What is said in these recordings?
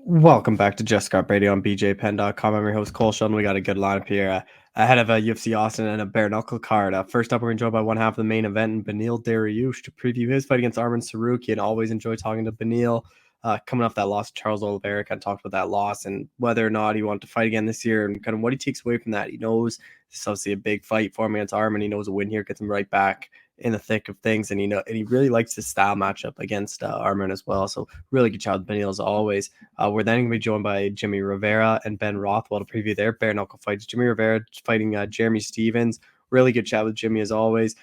Welcome back to Just Got Radio on BJPenn.com. I'm your host, Cole Shelton. We got a good lineup here ahead of a UFC Austin and a bare knuckle card. First up, we're joined by one half of the main event, and Beneil Dariush to preview his fight against Arman Saruki. And always enjoy talking to Beneil. Coming off that loss to Charles Oliveira, kind of talked about that loss and whether or not he wanted to fight again this year and kind of what he takes away from that. He knows this is obviously a big fight for him against Arman. He knows a win here gets him right back in the thick of things, and he really likes his style matchup against Arman as well. So really good job, Beneil, as always. We're then going to be joined by Jimmie Rivera and Ben Rothwell to preview their bare knuckle fights. Jimmie Rivera fighting Jeremy Stephens. Really good chat with Jimmy as always.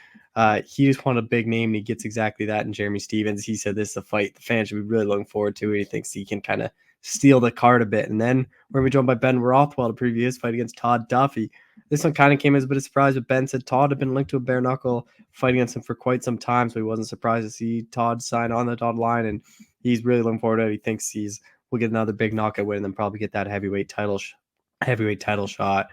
He just wanted a big name, and he gets exactly that in Jeremy Stephens. He said this is a fight the fans should be really looking forward to. He thinks he can kind of steal the card a bit. And then we're going to be joined by Ben Rothwell to preview his fight against Todd Duffy. This one kind of came as a bit of a surprise, but Ben said Todd had been linked to a bare knuckle fight against him for quite some time, so he wasn't surprised to see Todd sign on the dotted line, and he's really looking forward to it. He thinks we'll get another big knockout win and then probably get that heavyweight title shot.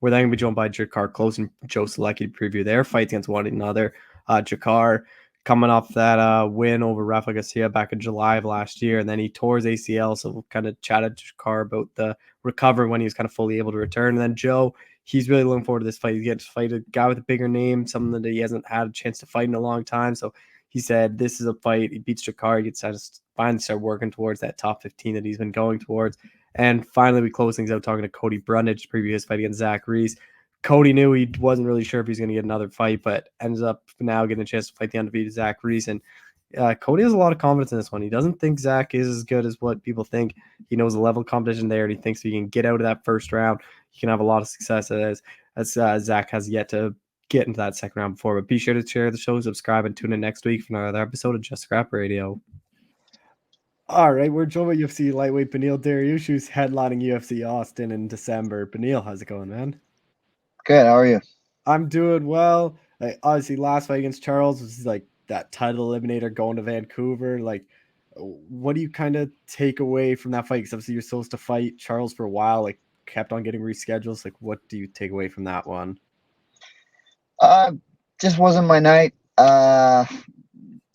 We're then going to be joined by Drakkar Klose and Joe Solecki to preview their fights against one another. Drakkar coming off that win over Rafael Garcia back in July of last year, and then he tore his ACL, so we'll kind of chatted to Drakkar about the recovery when he was kind of fully able to return. And then Joe, he's really looking forward to this fight. He's getting to fight a guy with a bigger name, something that he hasn't had a chance to fight in a long time. So he said this is a fight. He beats Drakkar. He gets to finally start working towards that top 15 that he's been going towards. And finally, we close things out talking to Cody Brundage to preview his fight against Zach Reese. Cody knew he wasn't really sure if he was going to get another fight, but ends up now getting a chance to fight the undefeated Zach Reese. And Cody has a lot of confidence in this one. He doesn't think Zach is as good as what people think. He knows the level of competition there, and he thinks he can get out of that first round. He can have a lot of success as Zach has yet to get into that second round before. But be sure to share the show, subscribe, and tune in next week for another episode of Just Scrap Radio. All right, we're joined by UFC lightweight Beneil Dariush, who's headlining UFC Austin in December. Beneil, how's it going, man? Good. How are you? I'm doing well. Obviously, last fight against Charles was like that title eliminator going to Vancouver. Like, what do you kind of take away from that fight? Because obviously you're supposed to fight Charles for a while, like kept on getting reschedules. Like, what do you take away from that one? Just wasn't my night.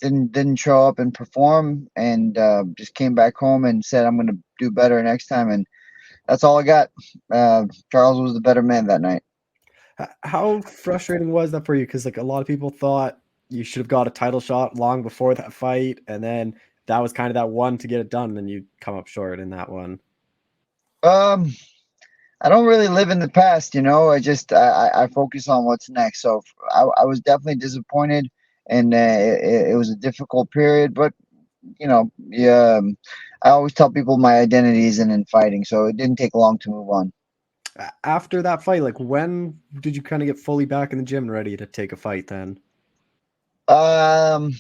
Didn't show up and perform, and just came back home and said I'm gonna do better next time, and that's all I got. Charles was the better man that night. How frustrating was that for you? Because like a lot of people thought you should have got a title shot long before that fight, and then that was kind of that one to get it done, and then you come up short in that one. Um, I don't really live in the past, you know. I focus on what's next. So I was definitely disappointed, and it was a difficult period. But yeah, I always tell people my identity isn't in fighting, so it didn't take long to move on. After that fight, like when did you kind of get fully back in the gym and ready to take a fight then? Um,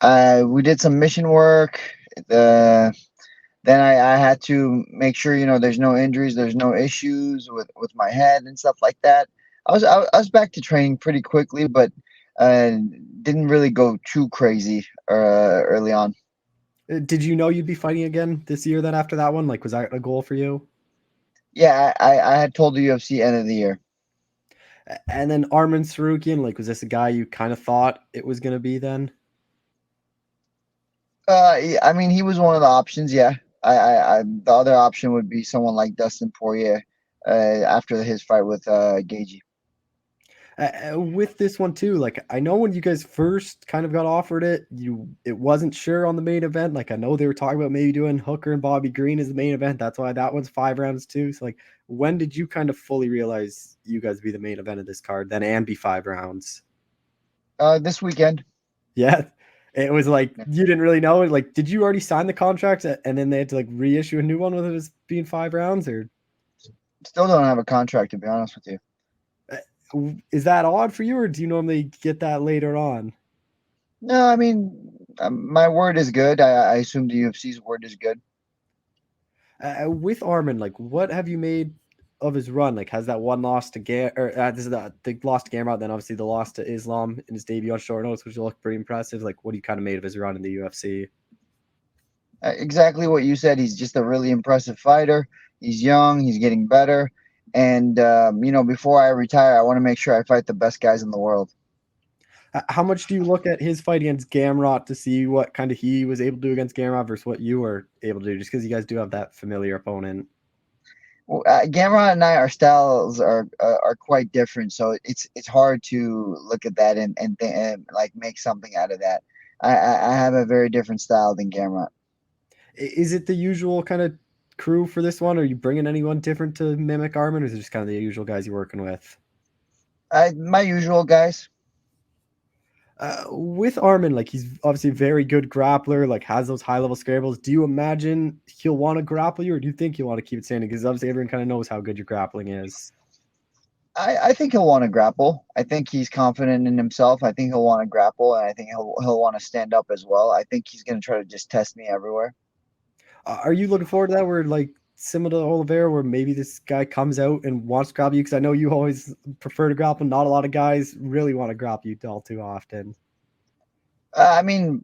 we did some mission work. The Then I had to make sure, there's no injuries, there's no issues with my head and stuff like that. I was back to training pretty quickly, but uh, didn't really go too crazy early on. Did you know you'd be fighting again this year then after that one? Like, was that a goal for you? Yeah, I had told the UFC end of the year. And then Arman Sarukian, like, was this a guy you kind of thought it was going to be then? Yeah, I mean, he was one of the options. Yeah, the other option would be someone like Dustin Poirier after his fight with Gagey. With this one too, like I know when you guys first kind of got offered it wasn't sure on the main event. Like I know they were talking about maybe doing Hooker and Bobby Green as the main event. That's why that one's 5 rounds too. So like, when did you kind of fully realize you guys be the main event of this card then and be 5 rounds? This weekend. Yeah, it was like you didn't really know. Like, did you already sign the contract and then they had to like reissue a new one with it as being 5 rounds, or Still don't have a contract, to be honest with you. is that odd for you, or do you normally get that later on? No, I mean, my word is good. I assume the UFC's word is good. With Arman, like, what have you made of his run? Like, has that one loss to this is the loss to Gamrot, then obviously the loss to Islam in his debut on short notice, which looked pretty impressive. Like, what do you kind of made of his run in the UFC? Exactly what you said. He's just a really impressive fighter. He's young. He's getting better. And before I retire, I want to make sure I fight the best guys in the world. How much do you look at his fight against Gamrot to see what kind of he was able to do against Gamrot versus what you were able to do? Just because you guys do have that familiar opponent. Well, Gamrot and I, our styles are quite different, so it's hard to look at that and like make something out of that. I have a very different style than Gamrot. Is it the usual kind of crew for this one? Are you bringing anyone different to mimic Armin, or is it just kind of the usual guys you're working with? My usual guys. With Armin, like he's obviously a very good grappler, like has those high level scrambles. Do you imagine he'll want to grapple you, or do you think he'll want to keep it standing? Because obviously everyone kind of knows how good your grappling is. I think he'll want to grapple. I think he's confident in himself. I think he'll want to grapple, and I think he'll want to stand up as well. I think he's going to try to just test me everywhere. Are you looking forward to that? Where like similar to Oliveira, where maybe this guy comes out and wants to grapple you? Because I know you always prefer to grapple. Not a lot of guys really want to grapple you all too often. I mean,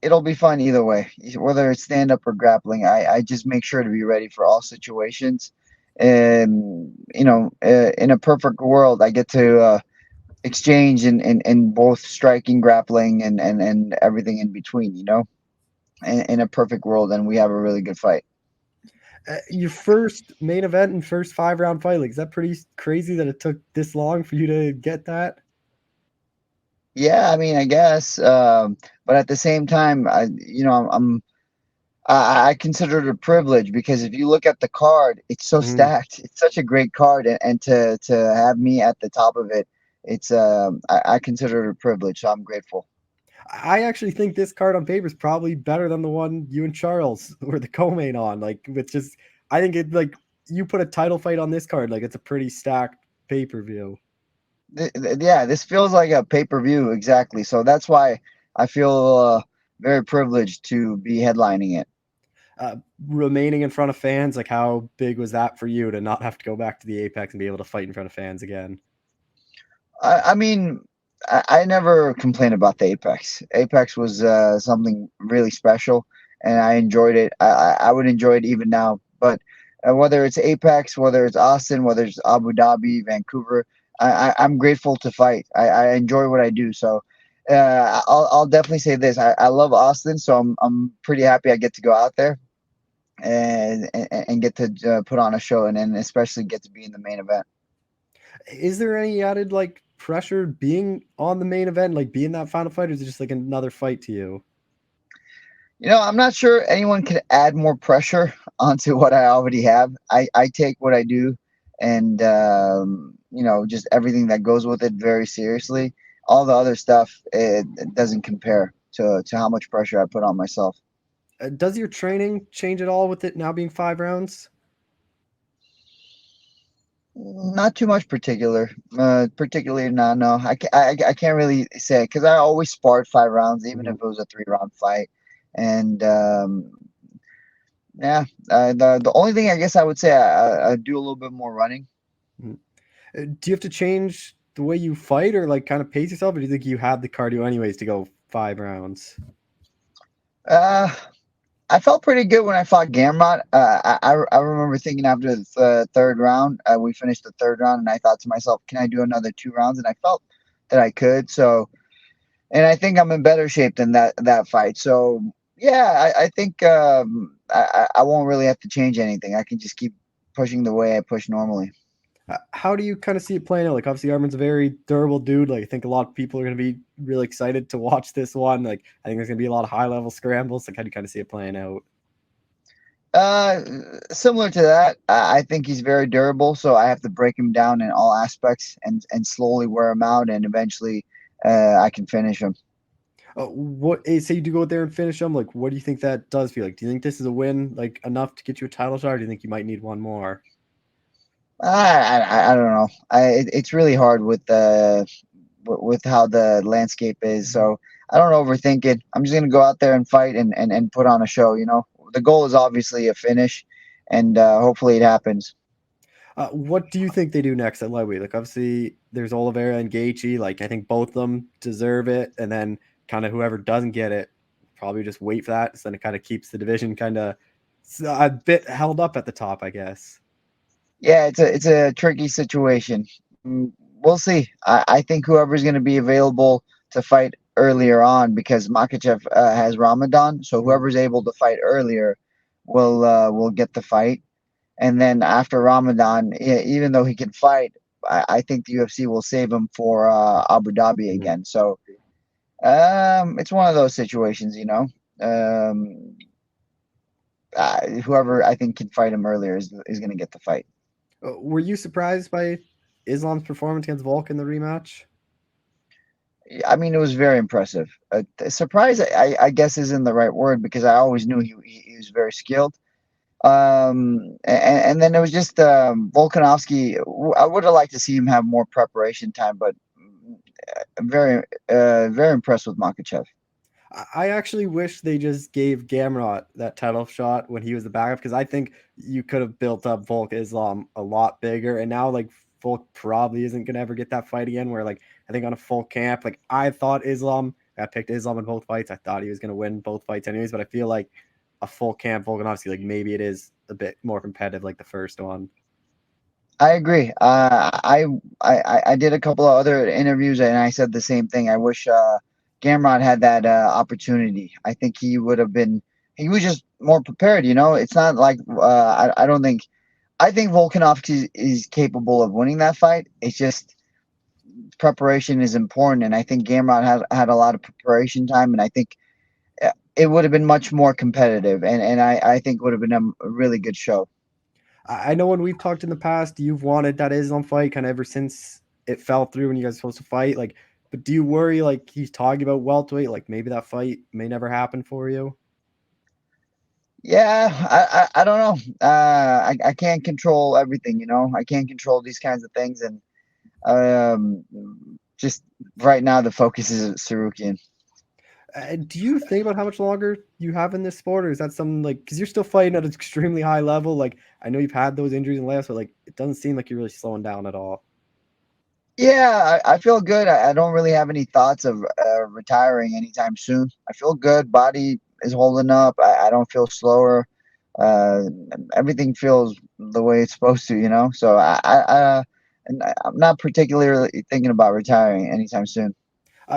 it'll be fun either way, whether it's stand up or grappling. I just make sure to be ready for all situations. And, in a perfect world, I get to exchange in both striking, grappling, and everything in between, in a perfect world, and we have a really good fight. Your first main event and first 5-round fight, like, is that pretty crazy that it took this long for you to get that? Yeah, I mean, I guess, but at the same time, I consider it a privilege because if you look at the card, it's so Mhm. stacked. It's such a great card, and to have me at the top of it, I consider it a privilege. So I'm grateful. I actually think this card on paper is probably better than the one you and Charles were the co-main on. Like, with just, I think it like you put a title fight on this card, like it's a pretty stacked pay-per-view. Yeah, this feels like a pay-per-view exactly. So that's why I feel very privileged to be headlining it. Uh, Remaining in front of fans, like how big was that for you to not have to go back to the Apex and be able to fight in front of fans again? I mean, I never complained about the Apex. Apex was something really special, and I enjoyed it. I would enjoy it even now. But whether it's Apex, whether it's Austin, whether it's Abu Dhabi, Vancouver, I'm grateful to fight. I enjoy what I do. So I'll definitely say this. I love Austin, so I'm pretty happy I get to go out there and get to put on a show, and then especially get to be in the main event. Is there any added like pressure being on the main event, like being that final fight, or is it just like another fight to you? I'm not sure anyone could add more pressure onto what I already have. I take what I do and, just everything that goes with it very seriously. All the other stuff, it doesn't compare to how much pressure I put on myself. Does your training change at all with it now being 5 rounds? Not too much particularly, no. I can't really say because I always sparred 5 rounds, even if Mhm. it was a 3 round fight. And yeah, the only thing I guess I would say I do a little bit more running. Mhm. Do you have to change the way you fight or like kind of pace yourself, or do you think you have the cardio anyways to go 5 rounds? Uh, I felt pretty good when I fought Gamrot. I remember thinking after the third round, we finished the third round, and I thought to myself, can I do another 2 rounds? And I felt that I could. So, and I think I'm in better shape than that fight. So, yeah, I think I won't really have to change anything. I can just keep pushing the way I push normally. How do you kind of see it playing out? Like, obviously, Armin's a very durable dude. Like, I think a lot of people are going to be really excited to watch this one. Like, I think there's going to be a lot of high level scrambles. Like, how do you kind of see it playing out? Uh, Similar to that, I think he's very durable, so I have to break him down in all aspects and slowly wear him out, and eventually, I can finish him. What say you do go out there and finish them? Like, what do you think that does feel like? Do you think this is a win, like enough to get you a title shot, or do you think you might need one more? I don't know. It's really hard with how the landscape is, Mhm. so I don't overthink it. I'm just gonna go out there and fight and put on a show. The goal is obviously a finish, and hopefully it happens. What do you think they do next at lightweight? Like, obviously, there's Oliveira and Gaethje. Like, I think both of them deserve it, and then kind of whoever doesn't get it, probably just wait for that. So then it kind of keeps the division kind of a bit held up at the top, I guess. Yeah, it's a tricky situation. we'll see. I think whoever's going to be available to fight earlier on, because Makhachev has Ramadan, so whoever's able to fight earlier will get the fight. And then after Ramadan, even though he can fight, I think the UFC will save him for Abu Dhabi again. So it's one of those situations, you know. Whoever I think can fight him earlier is going to get the fight. Were you surprised by Islam's performance against Volk in the rematch? I mean, it was very impressive. Surprise, I guess, isn't the right word, because I always knew he was very skilled. And then it was just Volkanovski. I would have liked to see him have more preparation time, but I'm very impressed with Makhachev. I actually wish they just gave Gamrot that title shot when he was the backup, because I think you could have built up Volk Islam a lot bigger. And now, like, Volk probably isn't going to ever get that fight again, where, like, I think on a full camp, like, I picked Islam in both fights. I thought he was going to win both fights anyways, but I feel like a full camp Volkanovski, like, maybe it is a bit more competitive like the first one. I agree. I did a couple of other interviews and I said the same thing. I wish Gamrot had that opportunity. I think he would have been. He was just more prepared. You know, it's not like I don't think. I think Volkanovski is capable of winning that fight. It's just preparation is important, and I think Gamrot had a lot of preparation time, and I think it would have been much more competitive, and I think would have been a really good show. I know when we've talked in the past, you've wanted that Islam fight kind of ever since it fell through when you guys were supposed to fight. Like, but do you worry, like, he's talking about welterweight, like maybe that fight may never happen for you? Yeah, I don't know. I can't control everything, you know. I can't control these kinds of things, and um, just right now the focus is Sarukian. Do you think about how much longer you have in this sport, or is that something like, because you're still fighting at an extremely high level? Like, I know you've had those injuries in the last, but like, it doesn't seem like you're really slowing down at all. Yeah, I feel good. I don't really have any thoughts of retiring anytime soon. I feel good. Body is holding up. I don't feel slower. Uh, Everything feels the way it's supposed to, you know. So and I'm not particularly thinking about retiring anytime soon.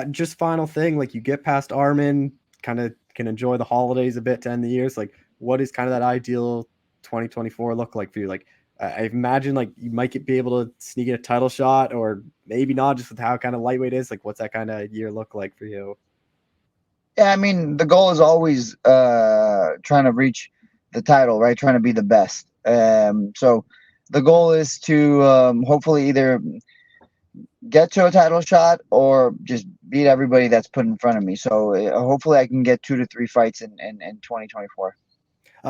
Just final thing, like, you get past Armin, kind of can enjoy the holidays a bit to end the year. So, like, what is kind of that ideal 2024 look like for you? Like, I imagine like you might be able to sneak in a title shot, or maybe not, just with how kind of lightweight is. Like, what's that kind of year look like for you? Yeah, I mean, the goal is always trying to reach the title, right? Trying to be the best. So the goal is to hopefully either get to a title shot or just beat everybody that's put in front of me. So hopefully I can get 2 to 3 fights in 2024.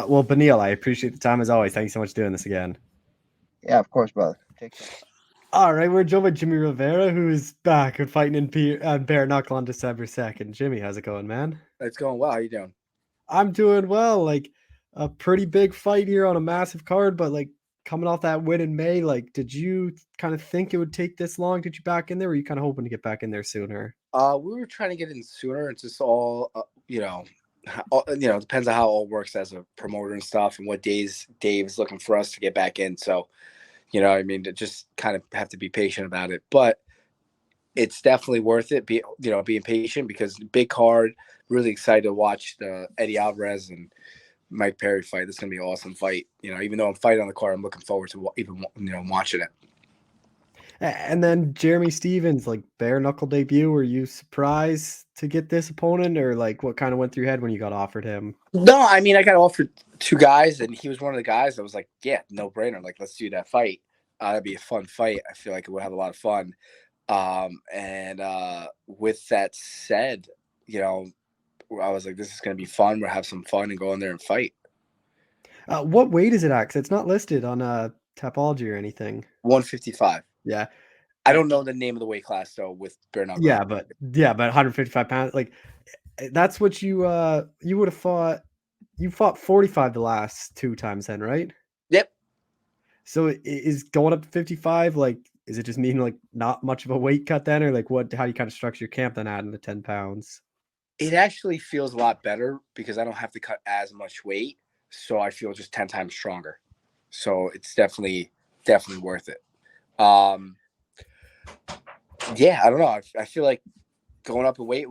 Well, Beneil, I appreciate the time as always. Thank you so much for doing this again. Yeah, of course, brother. Take care. All right, we're joined by Jimmie Rivera, who is back and fighting in bare knuckle on December 2nd. Jimmy, how's it going, man? It's going well. How you doing? I'm doing well. Like, a pretty big fight here on a massive card, but like, coming off that win in May, like, did you kind of think it would take this long to get you back in there? Or were you kind of hoping to get back in there sooner? We were trying to get in sooner. It's just all, depends on how it all works as a promoter and stuff, and what days Dave's looking for us to get back in. So, I mean, to just kind of have to be patient about it. But it's definitely worth it. Being patient, because big card. Really excited to watch the Eddie Alvarez and Mike Perry fight. This is gonna be an awesome fight. Even though I'm fighting on the card, I'm looking forward to even watching it. And then Jeremy Stevens, like, bare knuckle debut. Were you surprised to get this opponent, or like, what kind of went through your head when you got offered him? No, I mean, I got offered 2 guys, and he was one of the guys that was like, yeah, no brainer. Like, let's do that fight. That'd be a fun fight. I feel like it would have a lot of fun. With that said, I was like, this is going to be fun. We'll have some fun and go in there and fight. What weight is it at? 'Cause it's not listed on Tapology or anything. 155. Yeah. I don't know the name of the weight class though with bare knuckle. Yeah, but 155 pounds, like, that's what you would have fought. You fought 45 the last 2 times then, right? Yep. So is going up to 55, like, is it just mean like not much of a weight cut then, or like how do you kind of structure your camp then adding the 10 pounds? It actually feels a lot better because I don't have to cut as much weight. So I feel just 10 times stronger. So it's definitely worth it. Yeah, I don't know. I feel like going up in weight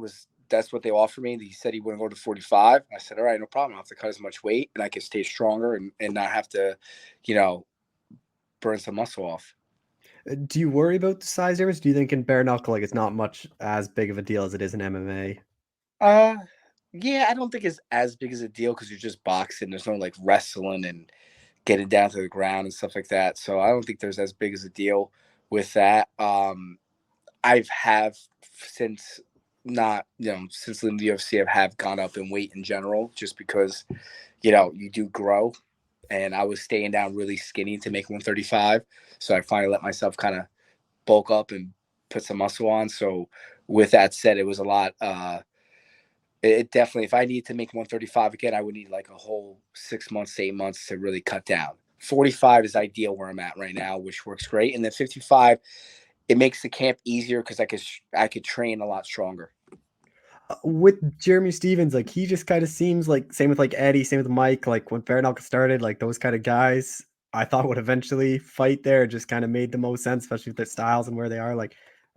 that's what they offered me. He said he wouldn't go to 45. I said, all right, no problem. I don't have to cut as much weight and I can stay stronger and not have to, you know, burn some muscle off. Do you worry about the size difference? Do you think in bare knuckle, like it's not much as big of a deal as it is in MMA? Uh, yeah, I don't think it's as big as a deal because you're just boxing. There's no like wrestling and getting down to the ground and stuff like that. So I don't think there's as big as a deal with that. I've have since not, since leaving the UFC, have gone up in weight in general just because, you do grow. And I was staying down really skinny to make 135. So I finally let myself kind of bulk up and put some muscle on. So with that said, it was a lot. It definitely, if I need to make 135 again, I would need like a whole 6 months, 8 months to really cut down. 45 is ideal where I'm at right now, which works great. And then 55, it makes the camp easier because I could train a lot stronger. With Jeremy Stevens, like he just kind of seems like same with like Eddie, same with Mike. Like when bare knuckle started, like those kind of guys, I thought would eventually fight there. Just kind of made the most sense, especially with their styles and where they are. Like,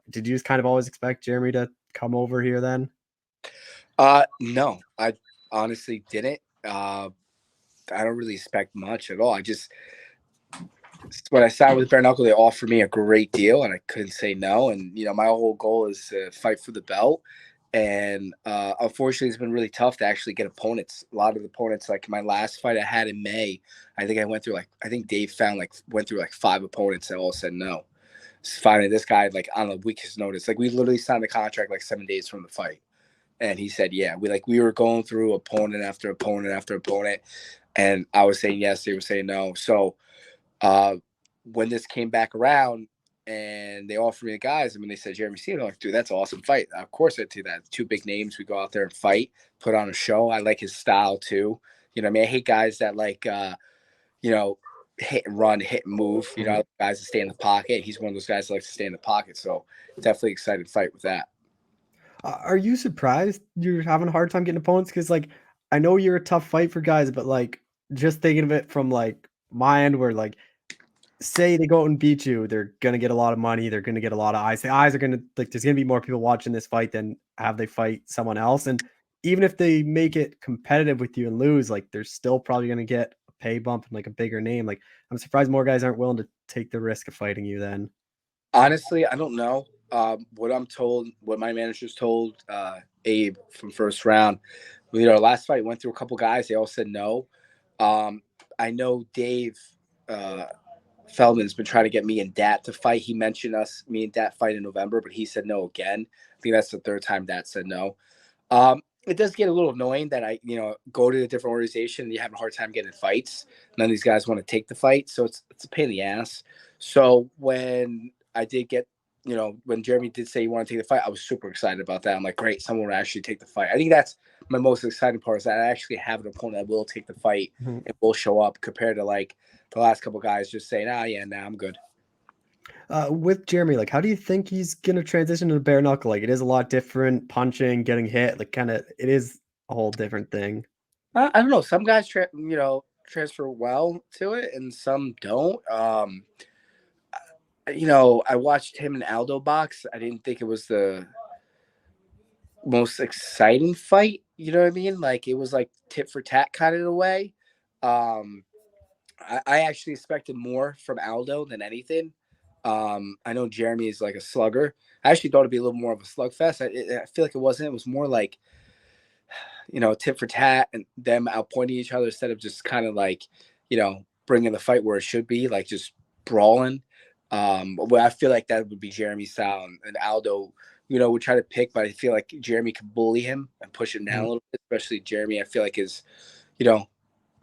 did you just kind of always expect Jeremy to come over here then? No, I honestly didn't. I don't really expect much at all. When I signed with bare knuckle, they offered me a great deal, and I couldn't say no. And my whole goal is to fight for the belt. And unfortunately, it's been really tough to actually get opponents. A lot of the opponents, like my last fight I had in May, I think Dave went through like 5 opponents that all said no. Finally, this guy like on a week's notice, like we literally signed the contract like 7 days from the fight. And he said, yeah, we were going through opponent after opponent after opponent. And I was saying yes, they were saying no. So when this came back around and they offered me the guys, they said Jeremy Stevens, I'm like, dude, that's an awesome fight. Of course I'd do that. 2 big names. We go out there and fight, put on a show. I like his style too. I hate guys that like hit and run, hit and move. I like guys that stay in the pocket. He's one of those guys that likes to stay in the pocket. So definitely excited to fight with that. Are you surprised you're having a hard time getting opponents? Because like I know you're a tough fight for guys, but like just thinking of it from like my end, where like say they go out and beat you, they're gonna get a lot of money, they're gonna get a lot of eyes. The eyes are gonna like there's gonna be more people watching this fight than have they fight someone else. And even if they make it competitive with you and lose, like they're still probably gonna get a pay bump and like a bigger name. Like I'm surprised more guys aren't willing to take the risk of fighting you then. Honestly, I don't know. What I'm told, what my managers told Abe from first round, last fight went through a couple guys. They all said no. I know Dave Feldman's been trying to get me and Dat to fight. He mentioned me and Dat fight in November, but he said no again. I think that's the 3rd time Dat said no. It does get a little annoying that I, go to a different organization and you have a hard time getting fights. None of these guys want to take the fight, so it's a pain in the ass. So when I did get, when Jeremy did say he wanted to take the fight, I was super excited about that. I'm like, great, someone will actually take the fight. I think that's my most exciting part, is that I actually have an opponent that will take the fight and will show up, compared to like the last couple guys just saying, I'm good. With Jeremy, like, how do you think he's gonna transition to bare knuckle? Like, it is a lot different, punching, getting hit, like, kind of, it is a whole different thing. I don't know. Some guys, transfer well to it, and some don't. I watched him and Aldo box. I didn't think it was the most exciting fight. You know what I mean? Like, it was like tit for tat kind of in a way. Um, I actually expected more from Aldo than anything. I know Jeremy is like a slugger. I actually thought it'd be a little more of a slugfest. I feel like it wasn't. It was more like, tit for tat and them outpointing each other instead of just kind of like, bringing the fight where it should be, like just brawling. Well, I feel like that would be Jeremy's style, and Aldo, would try to pick, but I feel like Jeremy could bully him and push him down a little bit, especially Jeremy. I feel like I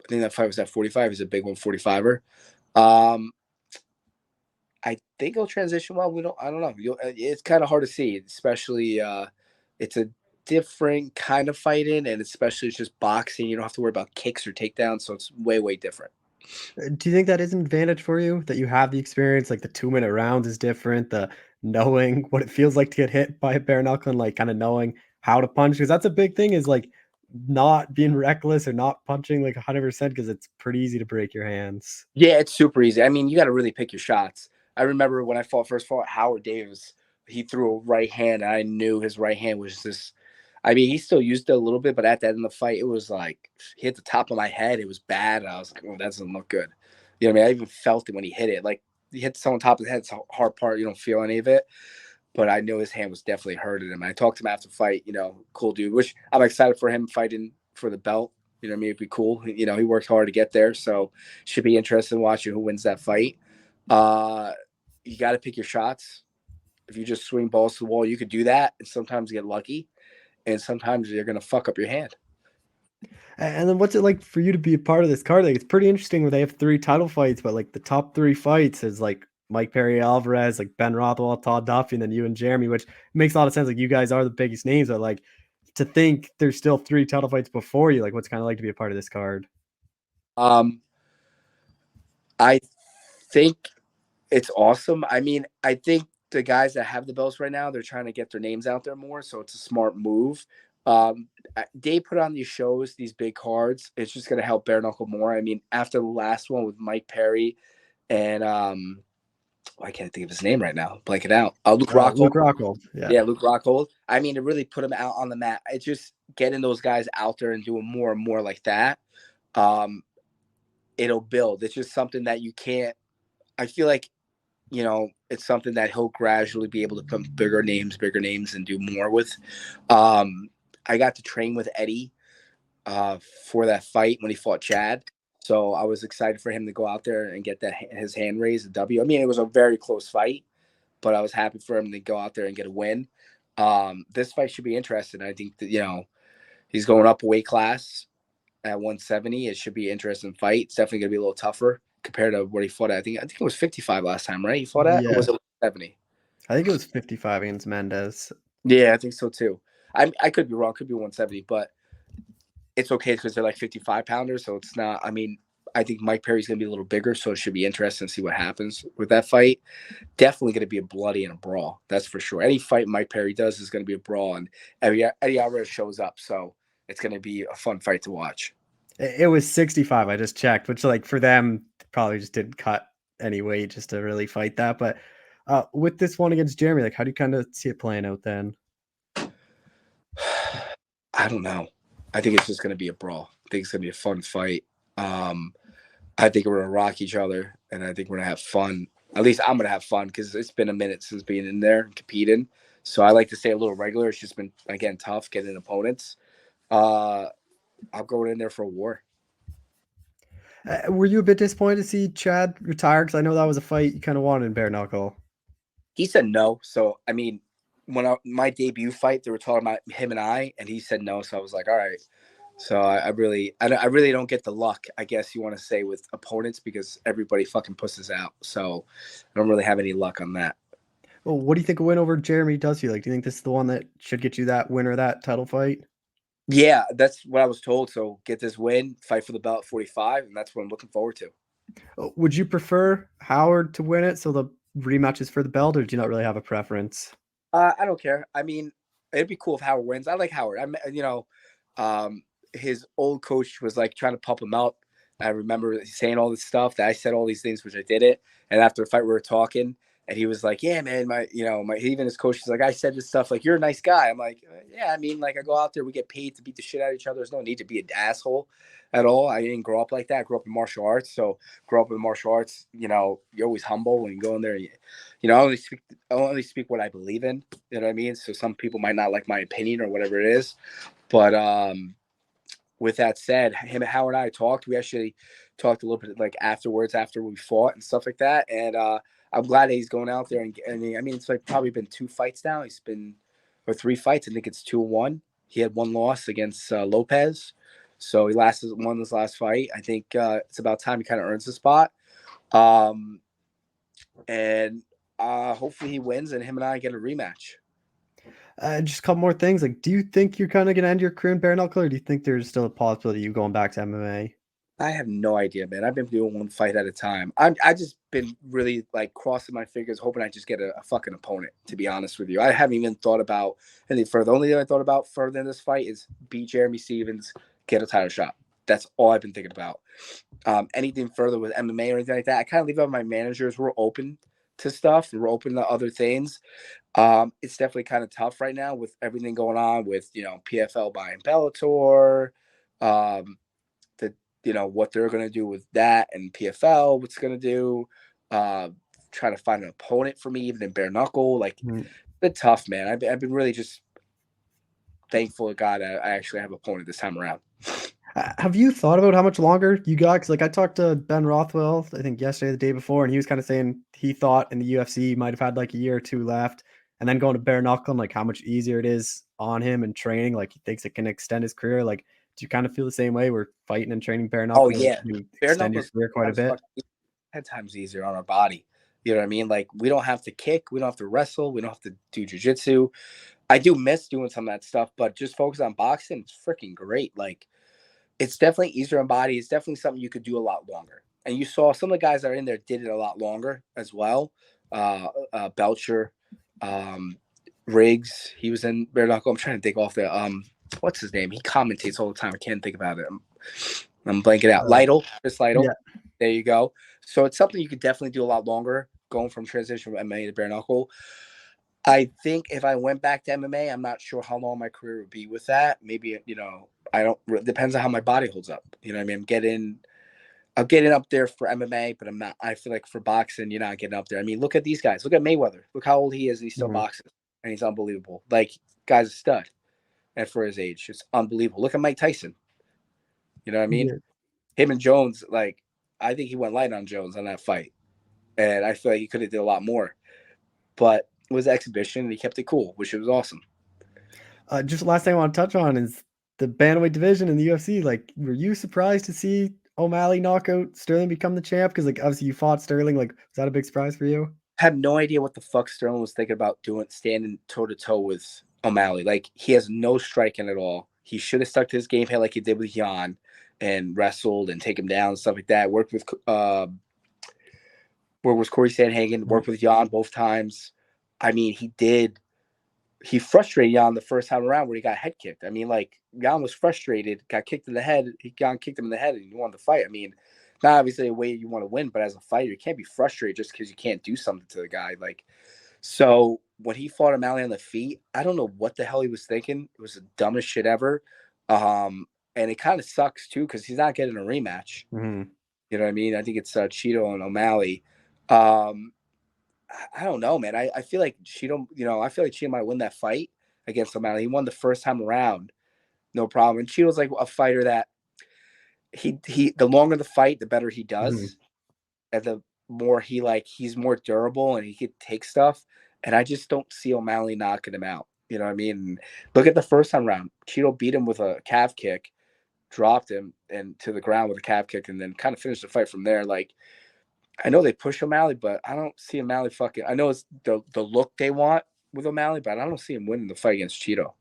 think that fight was at 45. He's a big 145er. I think he'll transition well. I don't know. It's kind of hard to see, especially it's a different kind of fighting, and especially it's just boxing. You don't have to worry about kicks or takedowns, so it's way, way different. Do you think that is an advantage for you, that you have the experience? Like the 2-minute rounds is different, the knowing what it feels like to get hit by a bare knuckle and like kind of knowing how to punch, because that's a big thing, is like not being reckless or not punching like 100%, because it's pretty easy to break your hands. Yeah, it's super easy. I mean, you got to really pick your shots. I remember when I first fought Howard Davis, he threw a right hand, and I knew his right hand was just. I mean, he still used it a little bit, but at the end of the fight, it was like hit the top of my head. It was bad. I was like, "Oh, that doesn't look good." You know what I mean? I even felt it when he hit it. Like he hit someone top of the head. It's a hard part. You don't feel any of it, but I know his hand was definitely hurting him. I talked to him after the fight. Cool dude. Which I'm excited for him fighting for the belt. You know what I mean? It'd be cool. He worked hard to get there, so should be interesting watching who wins that fight. You got to pick your shots. If you just swing balls to the wall, you could do that, and sometimes get lucky, and sometimes you're gonna fuck up your hand. And then what's it like for you to be a part of this card? Like, it's pretty interesting where they have 3 title fights, but like the top 3 fights is like Mike Perry Alvarez, like Ben Rothwell, Todd Duffy, and then you and Jeremy, which makes a lot of sense. Like, you guys are the biggest names, but like to think there's still 3 title fights before you, like what's kind of like to be a part of this card? I think it's awesome. I mean, I think the guys that have the belts right now, they're trying to get their names out there more, so it's a smart move. They put on these shows, these big cards. It's just going to help bare knuckle more. I mean, after the last one with Mike Perry and I can't think of his name right now. Blank it out. Luke Rockhold. Luke Rockhold. Yeah, Luke Rockhold. I mean, it really put him out on the map. It's just getting those guys out there and doing more and more like that. It'll build. It's just something that you can't. I feel like it's something that he'll gradually be able to put bigger names, and do more with. I got to train with Eddie for that fight when he fought Chad. So I was excited for him to go out there and get his hand raised, a W. I mean, it was a very close fight, but I was happy for him to go out there and get a win. This fight should be interesting. I think that, he's going up a weight class at 170. It should be an interesting fight. It's definitely going to be a little tougher compared to what he fought at. I think it was 55 last time, right? He fought at? Or was it 70? I think it was 55 against Mendez. Yeah, I think so too. I could be wrong. Could be 170, but it's okay because they're like 55 pounders. So it's not, I mean, I think Mike Perry's going to be a little bigger. So it should be interesting to see what happens with that fight. Definitely going to be a bloody and a brawl. That's for sure. Any fight Mike Perry does is going to be a brawl, and Eddie Alvarez shows up. So it's going to be a fun fight to watch. It was 65. I just checked, which like for them probably just didn't cut any weight just to really fight that. But with this one against Jeremy, like how do you kind of see it playing out then? I don't know. I think it's just going to be a brawl. I think it's going to be a fun fight. I think we're going to rock each other, and I think we're going to have fun. At least I'm going to have fun because it's been a minute since being in there and competing. So I like to stay a little regular. It's just been, again, tough getting opponents. I'm going in there for a war. Were you a bit disappointed to see Chad retire? Because I know that was a fight you kind of wanted in bare knuckle. He said no. So, I mean, when my debut fight, they were talking about him and he said no. So I was like, all right. So I really don't get the luck, I guess you want to say, with opponents because everybody fucking pusses out. So I don't really have any luck on that. Well, what do you think a win over Jeremy does you? Like, do you think this is the one that should get you that winner of that title fight? Yeah, that's what I was told. So get this win, fight for the belt at 45, and that's what I'm looking forward to. Would you prefer Howard to win it so the rematch is for the belt, or do you not really have a preference? I don't care. I mean, it'd be cool if Howard wins. I like Howard. His old coach was like trying to pump him up. I remember saying all this stuff that I said all these things, which I did it. And after the fight, we were talking, and he was like, "Yeah, man, even his coach is like, I said this stuff like you're a nice guy." I'm like, "Yeah, I mean, like I go out there, we get paid to beat the shit out of each other. There's no need to be an asshole at all. I didn't grow up like that. I grew up in martial arts, so grow up in martial arts. You're always humble when you go in there. I only speak what I believe in. You know what I mean? So some people might not like my opinion or whatever it is, but with that said, Howard and I talked. We actually talked a little bit like afterwards, after we fought and stuff like that. And I'm glad that he's going out there. And I mean, it's like probably been 2 fights now. He's been, or 3 fights. I think it's 2-1. He had 1 loss against Lopez. So he won his last fight. I think it's about time he kind of earns the spot. And hopefully he wins and him and I get a rematch. Just a couple more things. Like, do you think you're kind of going to end your career in bare knuckle, or do you think there's still a possibility of you going back to MMA? I have no idea, man. I've been doing 1 fight at a time. I just been really like crossing my fingers, hoping I just get a fucking opponent, to be honest with you. I haven't even thought about anything further. The only thing I thought about further than this fight is beat Jeremy Stephens, get a title shot. That's all I've been thinking about. Anything further with MMA or anything like that, I kind of leave out my managers. We're open to stuff. We're open to other things. It's definitely kind of tough right now with everything going on with, PFL buying Bellator, the, what they're going to do with that, and PFL, what's going to do, trying to find an opponent for me, even in bare knuckle. Like, it's been tough, man. I've been really just thankful to God I actually have an opponent this time around. Have you thought about how much longer you got? Because I talked to Ben Rothwell, I think yesterday, the day before, and he was kind of saying he thought in the UFC he might have had like a year or two left, and then going to bare knuckle and like how much easier it is on him and training. Like he thinks it can extend his career. Like, do you kind of feel the same way? We're fighting and training bare knuckle. Oh yeah, you bare extend your knuckles career quite a bit. 10 times easier on our body. You know what I mean? Like, we don't have to kick, we don't have to wrestle, we don't have to do jiu-jitsu. I do miss doing some of that stuff, but just focus on boxing. It's freaking great. Like, it's definitely easier on body. It's definitely something you could do a lot longer. And you saw some of the guys that are in there did it a lot longer as well. Belcher, Riggs, he was in bare knuckle. I'm trying to think off the what's his name? He commentates all the time. I can't think about it. I'm blanking out. Lytle, Chris Lytle. Yeah. There you go. So it's something you could definitely do a lot longer, going from transition from MMA to bare knuckle. I think if I went back to MMA, I'm not sure how long my career would be with that. Maybe, I don't, depends on how my body holds up. You know what I mean? I'm getting up there for MMA, but I'm not, I feel like for boxing, you're not getting up there. I mean, look at these guys. Look at Mayweather. Look how old he is and he's still boxing, and he's unbelievable. Like, guy's a stud. And for his age, it's unbelievable. Look at Mike Tyson. You know what I mean? Yeah. Him and Jones, like, I think he went light on Jones on that fight. And I feel like he could have did a lot more. But it was an exhibition, and he kept it cool, which was awesome. Just the last thing I want to touch on is the bantamweight division in the UFC. Like, were you surprised to see O'Malley knock out Sterling, become the champ? Because like obviously you fought Sterling. Like, was that a big surprise for you? I have no idea what the fuck Sterling was thinking about doing, standing toe to toe with O'Malley. Like, he has no striking at all. He should have stuck to his game plan like he did with Jan and wrestled and take him down and stuff like that. Worked with where was Corey Sandhagen? Worked with Jan both times. I mean, he frustrated Jan the first time around where he got head kicked. I mean, like, Jan was frustrated, got kicked in the head. Jan kicked him in the head, and he won the fight. I mean, not obviously a way you want to win, but as a fighter, you can't be frustrated just because you can't do something to the guy. Like, so when he fought O'Malley on the feet, I don't know what the hell he was thinking. It was the dumbest shit ever. And it kind of sucks too because he's not getting a rematch. Mm-hmm. You know what I mean? I think it's Cheeto and O'Malley. I don't know, man. I feel like Cheeto, I feel like Cheeto might win that fight against O'Malley. He won the first time around, no problem. And Cheeto's like a fighter that the longer the fight, the better he does, and the more he's more durable and he can take stuff. And I just don't see O'Malley knocking him out. You know what I mean? Look at the first time round. Cheeto beat him with a calf kick, dropped him and to the ground with a calf kick, and then kind of finished the fight from there. Like, I know they push O'Malley, but I don't see O'Malley fucking. I know it's the look they want with O'Malley, but I don't see him winning the fight against Cheeto.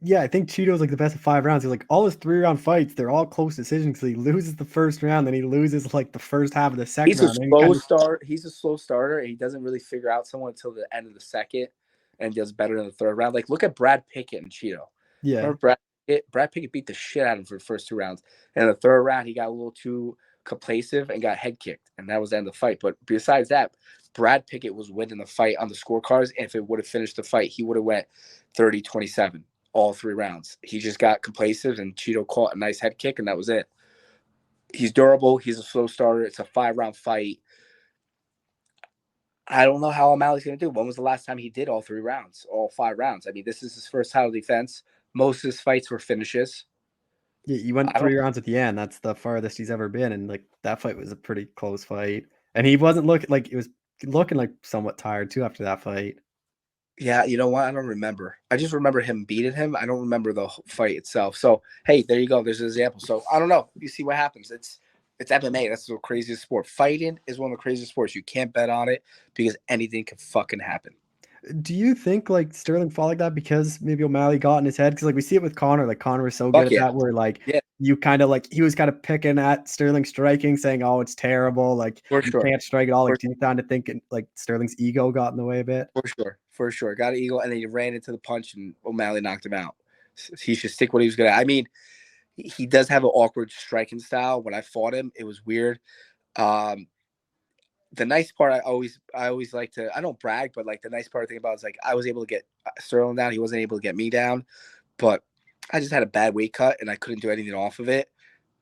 Yeah, I think Cheeto's like the best of 5 rounds. He's like all his 3-round fights, they're all close decisions. He loses the first round, then he loses like the first half of the second He's round. He's a slow starter, and he doesn't really figure out someone until the end of the second, and does better in the third round. Like, look at Brad Pickett and Cheeto. Yeah, remember Brad Pickett beat the shit out of him for the first 2 rounds, and in the third round he got a little too complacent and got head kicked, and that was the end of the fight. But besides that, Brad Pickett was winning the fight on the scorecards, and if it would have finished the fight, he would have went 30-27 all 3 rounds. He just got complacent, and Cheeto caught a nice head kick, and that was it. He's durable. He's a slow starter. It's a 5-round fight. I don't know how O'Malley's going to do. When was the last time he did all 3 rounds, all 5 rounds? I mean, this is his first title defense. Most of his fights were finishes. Yeah, he went 3 rounds at the end. That's the farthest he's ever been, and like that fight was a pretty close fight. And he wasn't looking like, it was looking like somewhat tired too after that fight. Yeah, you know what? I don't remember. I just remember him beating him. I don't remember the fight itself. So, hey, there you go. There's an example. So, I don't know. You see what happens. It's MMA. That's the craziest sport. Fighting is one of the craziest sports. You can't bet on it because anything can fucking happen. Do you think like Sterling fought like that because maybe O'Malley got in his head? Because like we see it with Conor. Like Conor was so good at that, where like you kind of like he was kind of picking at Sterling striking, saying, "Oh, it's terrible. Like you can't strike at all." Like do you kind of think like Sterling's ego got in the way a bit? For sure. Got an ego, and then he ran into the punch, and O'Malley knocked him out. He should stick what he was good at. I mean, he does have an awkward striking style. When I fought him, it was weird. the nice part, I always like to, I don't brag, but like the nice part I think about is like I was able to get Sterling down. He wasn't able to get me down, but I just had a bad weight cut and I couldn't do anything off of it.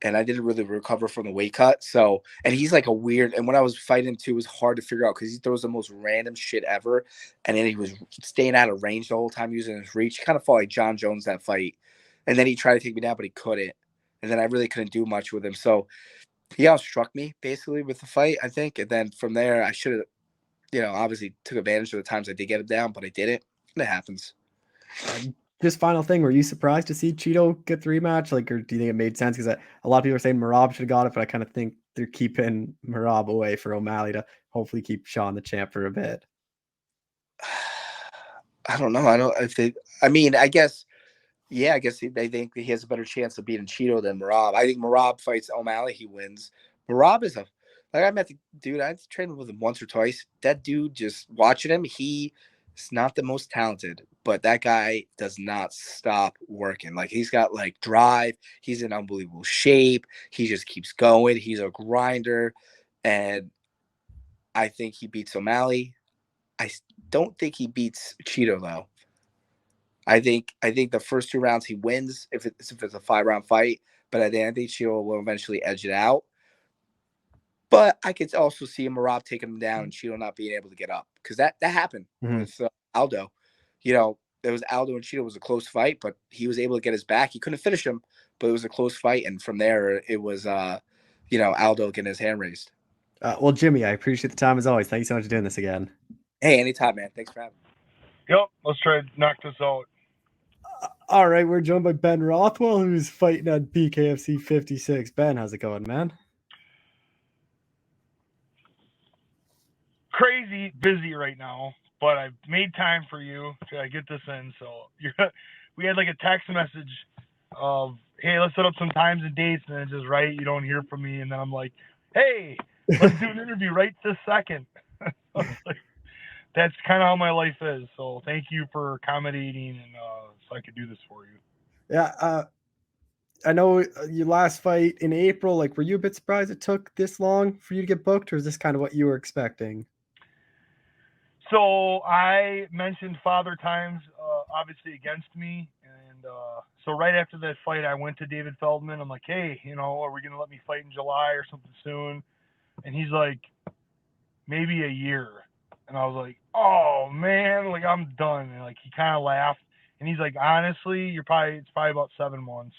And I didn't really recover from the weight cut. So, and he's like a weird, and when I was fighting him too, it was hard to figure out because he throws the most random shit ever. And then he was staying out of range the whole time using his reach. He kind of fought like John Jones that fight. And then he tried to take me down, but he couldn't. And then I really couldn't do much with him. So he outstruck me basically with the fight, I think. And then from there, I should have, obviously took advantage of the times I did get him down, but I didn't. And it happens. Just final thing, were you surprised to see Cheeto get the rematch? Like, or do you think it made sense? Because a lot of people are saying Merab should have got it, but I kind of think they're keeping Merab away for O'Malley to hopefully keep Sean the champ for a bit. I don't know. I guess they think he has a better chance of beating Cheeto than Merab. I think Merab fights O'Malley, he wins. Merab is I met the dude, I trained with him once or twice. That dude, just watching him, he is not the most talented, but that guy does not stop working. Like, he's got like drive. He's in unbelievable shape. He just keeps going. He's a grinder. And I think he beats O'Malley. I don't think he beats Cheeto though. I think the first 2 rounds he wins if it's a 5-round fight, but I think Cheeto will eventually edge it out. But I could also see Merab taking him down and Cheeto not being able to get up, because that happened with Aldo. There was Aldo and Cheeto was a close fight, but he was able to get his back. He couldn't finish him, but it was a close fight, and from there it was Aldo getting his hand raised. Well, Jimmy, I appreciate the time as always. Thank you so much for doing this again. Hey, anytime, man. Thanks for having me. Yep, let's try to knock this out. All right, we're joined by Ben Rothwell, who's fighting at BKFC 56. Ben, how's it going, man? Crazy busy right now, but I've made time for you to get this in. So we had like a text message of, hey, let's set up some times and dates, and then just right, you don't hear from me, and then I'm like, hey, let's do an interview right this second. That's kind of how my life is. So thank you for accommodating, and so I could do this for you. Yeah, I know your last fight in April. Like, were you a bit surprised it took this long for you to get booked, or is this kind of what you were expecting? So I mentioned Father Times, obviously against me, and so right after that fight, I went to David Feldman. I'm like, hey, are we gonna let me fight in July or something soon? And he's like, maybe a year. And I was like, oh man, like I'm done. And like he kind of laughed, and he's like, honestly, it's probably about 7 months.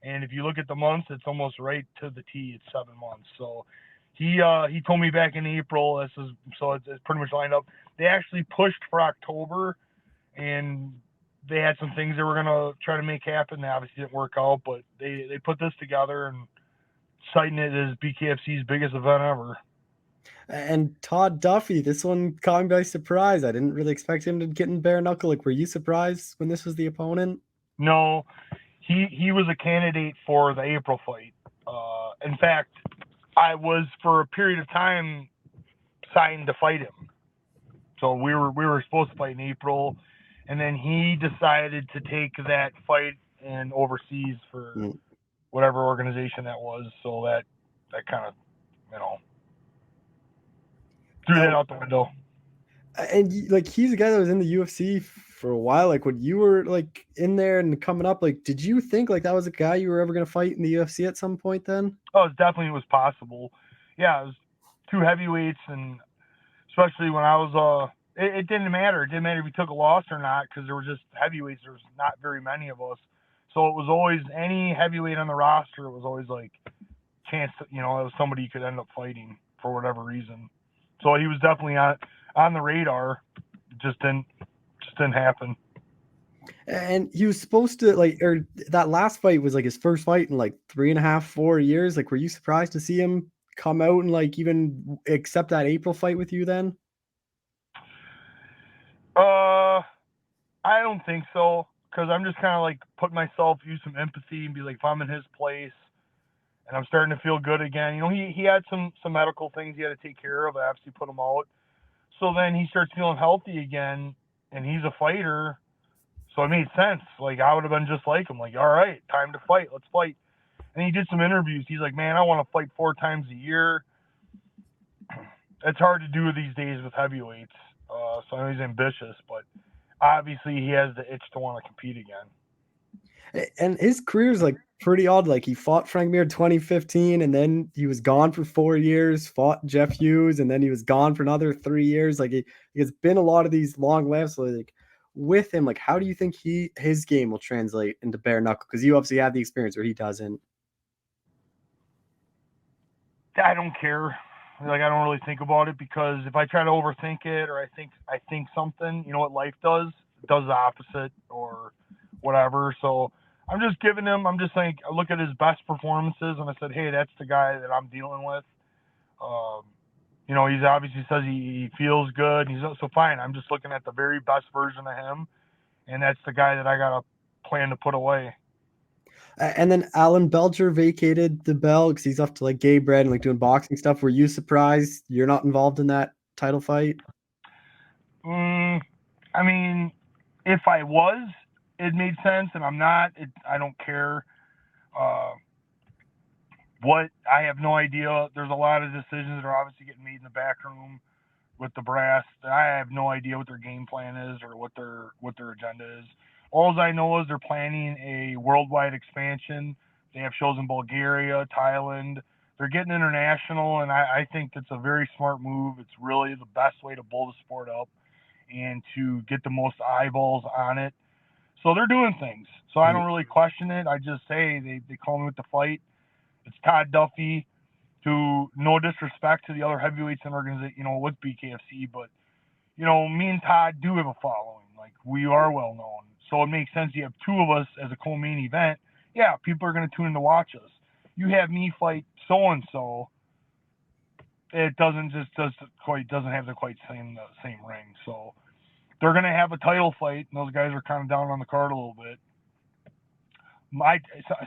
And if you look at the months, it's almost right to the T. It's 7 months. So he told me back in April. It's pretty much lined up. They actually pushed for October, and they had some things they were gonna try to make happen. They obviously didn't work out, but they put this together and citing it as BKFC's biggest event ever. And Todd Duffy, this one caught me by surprise. I didn't really expect him to get in bare knuckle. Like, were you surprised when this was the opponent? No, he was a candidate for the April fight. In fact, I was for a period of time signed to fight him. So we were supposed to fight in April, and then he decided to take that fight and overseas for whatever organization that was. So that kind of threw that out the window. And like, he's a guy that was in the UFC for a while. Like, when you were like in there and coming up, like, did you think like that was a guy you were ever going to fight in the UFC at some point then? Oh, it definitely was possible. Yeah, it was 2 heavyweights, and especially when I was it didn't matter. It didn't matter if we took a loss or not, because there were just heavyweights. There was not very many of us. So it was always any heavyweight on the roster. It was always like chance that, it was somebody you could end up fighting for whatever reason. So he was definitely on the radar. It just didn't happen. And he was supposed to that last fight was like his first fight in like 3.5, 4 years. Like, were you surprised to see him come out and like even accept that April fight with you then? I don't think so, because I'm just kind of like putting myself, use some empathy and be like, if I'm in his place and I'm starting to feel good again, he had some medical things he had to take care of. I obviously put him out. So then he starts feeling healthy again, and he's a fighter. So it made sense. Like, I would have been just like him, like, all right, time to fight. Let's fight. And he did some interviews. He's like, man, I want to fight 4 times a year. it's hard to do these days with heavyweights. So I know he's ambitious, but obviously he has the itch to want to compete again. And his career's like pretty odd. Like he fought Frank Mir in 2015, and then he was gone for 4 years, fought Jeff Hughes, and then he was gone for another 3 years. Like it's been a lot of these long laps. So like with him, like how do you think his game will translate into bare knuckle? Because you obviously have the experience where he doesn't. I don't care. Like I don't really think about it, because if I try to overthink it, or I think something, you know what life does? It does the opposite or whatever. So I'm just giving him. I'm just like, I look at his best performances, and I said, hey, that's the guy that I'm dealing with. You know, he's obviously says he feels good. He's so fine. I'm just looking at the very best version of him, and that's the guy that I got a plan to put away. And then Alan Belcher vacated the belt because he's off to like gay bread and like doing boxing stuff. Were you surprised you're not involved in that title fight? I mean, if I was, it made sense, and I'm not. I don't care. What I have no idea. There's a lot of decisions that are obviously getting made in the back room with the brass. I have no idea what their game plan is or what their agenda is. All I know is they're planning a worldwide expansion. They have shows in Bulgaria, Thailand. They're getting international, and I think that's a very smart move. It's really the best way to blow the sport up and to get the most eyeballs on it. So they're doing things. So I don't really question it. I just say they call me with the fight. It's Todd Duffy, who, no disrespect to the other heavyweights in the organization, you know, with BKFC, but, you know, me and Todd do have a following. Like, we are well known. So it makes sense you have two of us as a co-main event. Yeah, people are going to tune in to watch us. You have me fight so-and-so, it doesn't have the quite same ring. So they're going to have a title fight, and those guys are kind of down on the card a little bit.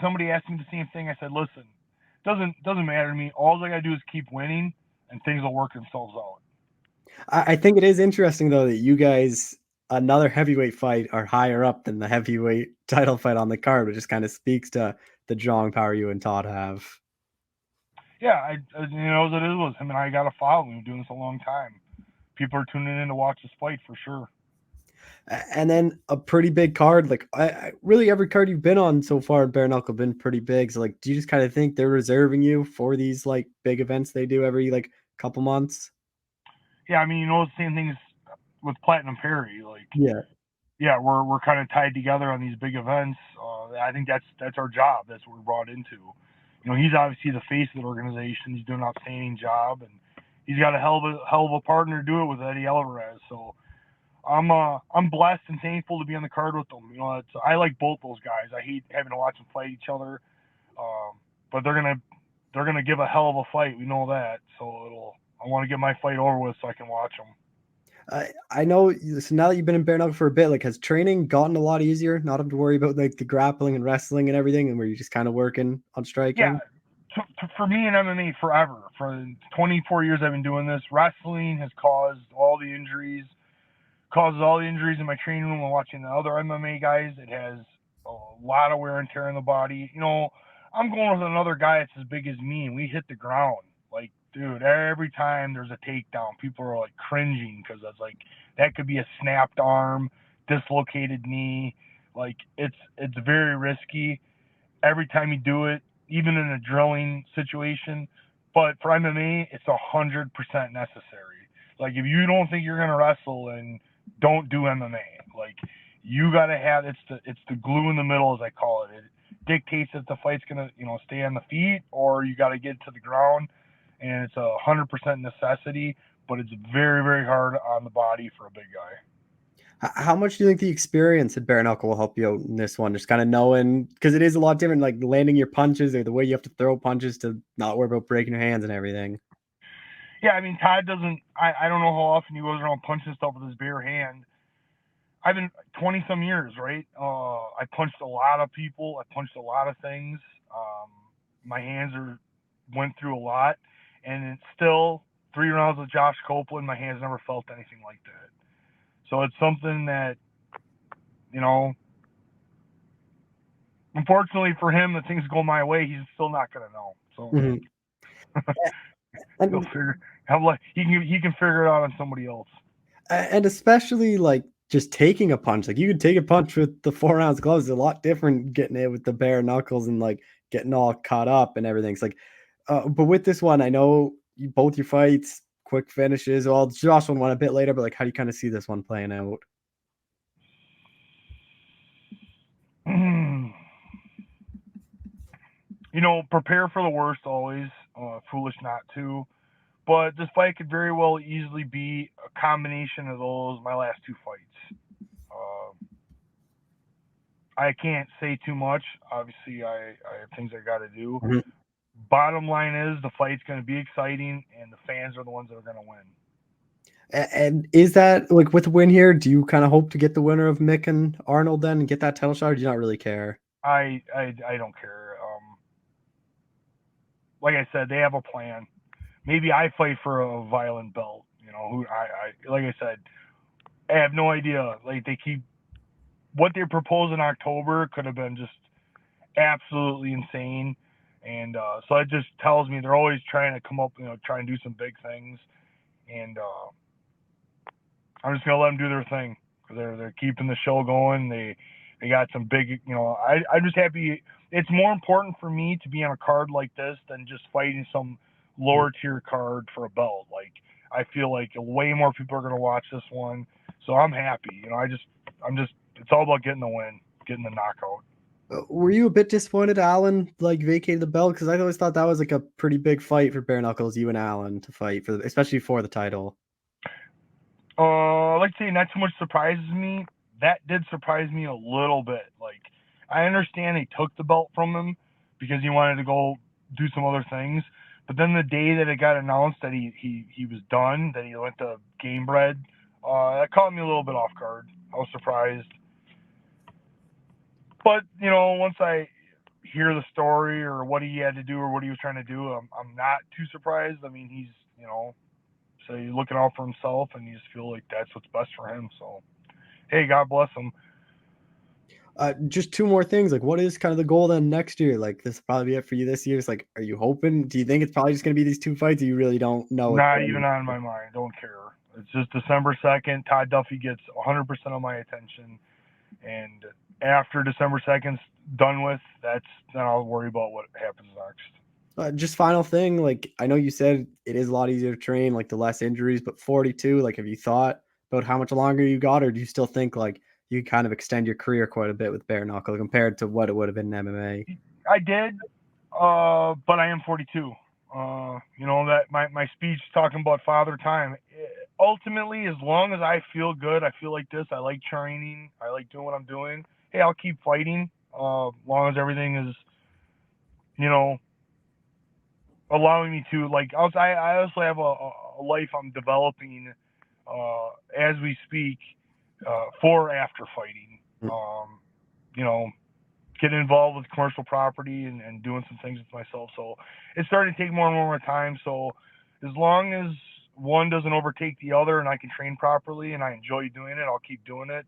Somebody asked me the same thing. I said, listen, doesn't matter to me. All I got to do is keep winning, and things will work themselves out. I think it is interesting, though, that you guys, another heavyweight fight, are higher up than the heavyweight title fight on the card, which just kind of speaks to the drawing power you and Todd have. Yeah, as it is with him, and I got a following. We've been doing this a long time. People are tuning in to watch this fight for sure. And then a pretty big card. Like, really every card you've been on so far in bare knuckle been pretty big. So, like, do you just kind of think they're reserving you for these like big events they do every like couple months? Yeah, I mean, the same things with Platinum Perry. Like, yeah, we're kind of tied together on these big events. I think that's our job. That's what we're brought into. You know, he's obviously the face of the organization. He's doing an outstanding job, and he's got a hell of a partner to do it with, Eddie Alvarez. So I'm blessed and thankful to be on the card with them. You know, I like both those guys. I hate having to watch them fight each other, but they're gonna give a hell of a fight. We know that. So I want to get my fight over with so I can watch them. I know. So now that you've been in bare knuckle for a bit, like, has training gotten a lot easier? Not have to worry about like the grappling and wrestling and everything, and were you just kind of working on striking? Yeah. For me in MMA forever, for 24 years I've been doing this, wrestling has caused all the injuries. Causes all the injuries in my training room when watching the other MMA guys. It has a lot of wear and tear in the body. You know, I'm going with another guy that's as big as me, and we hit the ground. Like, dude, every time there's a takedown, people are like cringing because it's like that could be a snapped arm, dislocated knee. Like, it's very risky every time you do it, even in a drilling situation. But for MMA, it's 100% necessary. Like, if you don't think you're gonna wrestle, and don't do MMA. Like, you gotta have it's the glue in the middle, as I call it. It dictates if the fight's gonna stay on the feet, or you got to get to the ground, and it's 100% necessity. But it's very, very hard on the body for a big guy. How much do you think the experience at bare knuckle will help you out in this one? Just kind of knowing, because it is a lot different, like landing your punches or the way you have to throw punches to not worry about breaking your hands and everything. Yeah, I mean, Todd doesn't. I don't know how often he goes around punching stuff with his bare hand. I've been 20-some years, right? I punched a lot of people. I punched a lot of things. My hands went through a lot, and it's still 3 rounds with Josh Copeland. My hands never felt anything like that. So it's something that, unfortunately for him, if things go my way, he's still not going to know. So Mm-hmm. you'll I'm like, he can figure it out on somebody else. And especially like just taking a punch. Like you could take a punch with the 4-ounce gloves. It's a lot different getting it with the bare knuckles and like getting all caught up and everything. It's like, but with this one, I know both your fights, quick finishes. Well, Josh won a bit later, but like, how do you kind of see this one playing out? You know, prepare for the worst always. Foolish not to. But this fight could very well easily be a combination of those, my last 2 fights. I can't say too much. Obviously, I have things I got to do. Mm-hmm. Bottom line is the fight's going to be exciting, and the fans are the ones that are going to win. And is that, like, with the win here, do you kind of hope to get the winner of Mick and Arnold then and get that title shot, or do you not really care? I don't care. Like I said, they have a plan. Maybe I fight for a violent belt. You know, who I like I said, I have no idea. Like they keep what they propose in October could have been just absolutely insane, and so it just tells me they're always trying to come up, try and do some big things, and I'm just gonna let them do their thing because they're keeping the show going. They got some big, I'm just happy. It's more important for me to be on a card like this than just fighting some lower tier card for a belt. Like I feel like way more people are going to watch this one, so I'm happy. It's all about getting the win, getting the knockout. Were you a bit disappointed Allen like vacated the belt? Because I always thought that was like a pretty big fight for bare knuckles, you and Allen to fight for, especially for the title. Like I say, not too much surprises me. That did surprise me a little bit. Like I understand he took the belt from him because he wanted to go do some other things. But then the day that it got announced that he was done, that he went to Game Bread, that caught me a little bit off guard. I was surprised. But, once I hear the story or what he had to do or what he was trying to do, I'm not too surprised. I mean, he's, so he's looking out for himself, and you just feel like that's what's best for him. So, hey, God bless him. Just 2 more things. Like, what is kind of the goal then next year? Like, this will probably be it for you this year. It's like, are you hoping? Do you think it's probably just going to be these 2 fights? Or you really don't know? Not even on my mind. Don't care. It's just December 2nd. Todd Duffy gets 100% of my attention. And after December 2nd's done with, then I'll worry about what happens next. Just final thing. Like, I know you said it is a lot easier to train, like the less injuries, but 42, like, have you thought about how much longer you got, or do you still think like you kind of extend your career quite a bit with bare knuckle compared to what it would have been in MMA? I did, but I am 42. That my speech talking about father time. Ultimately, as long as I feel good, I feel like this. I like training. I like doing what I'm doing. Hey, I'll keep fighting. As long as everything is, allowing me to. Like, I also have a life I'm developing as we speak. For after fighting, getting involved with commercial property and doing some things with myself. So it's starting to take more and more time. So as long as one doesn't overtake the other and I can train properly and I enjoy doing it, I'll keep doing it.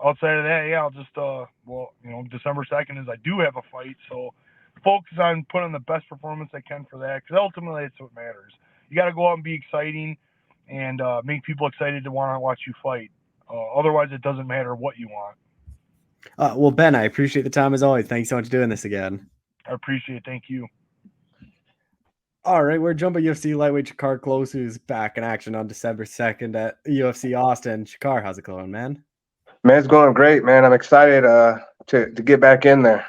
Outside of that, I'll just, December 2nd is I do have a fight. So focus on putting the best performance I can for that. Cause ultimately it's what matters. You got to go out and be exciting and make people excited to want to watch you fight. Otherwise, it doesn't matter what you want. Well, Ben, I appreciate the time as always. Thanks so much for doing this again. I appreciate it. Thank you. All right, we're jumping UFC lightweight Drakkar Klose, who's back in action on December 2nd at UFC Austin. Drakkar, how's it going, man? Man, it's going great, man. I'm excited to get back in there.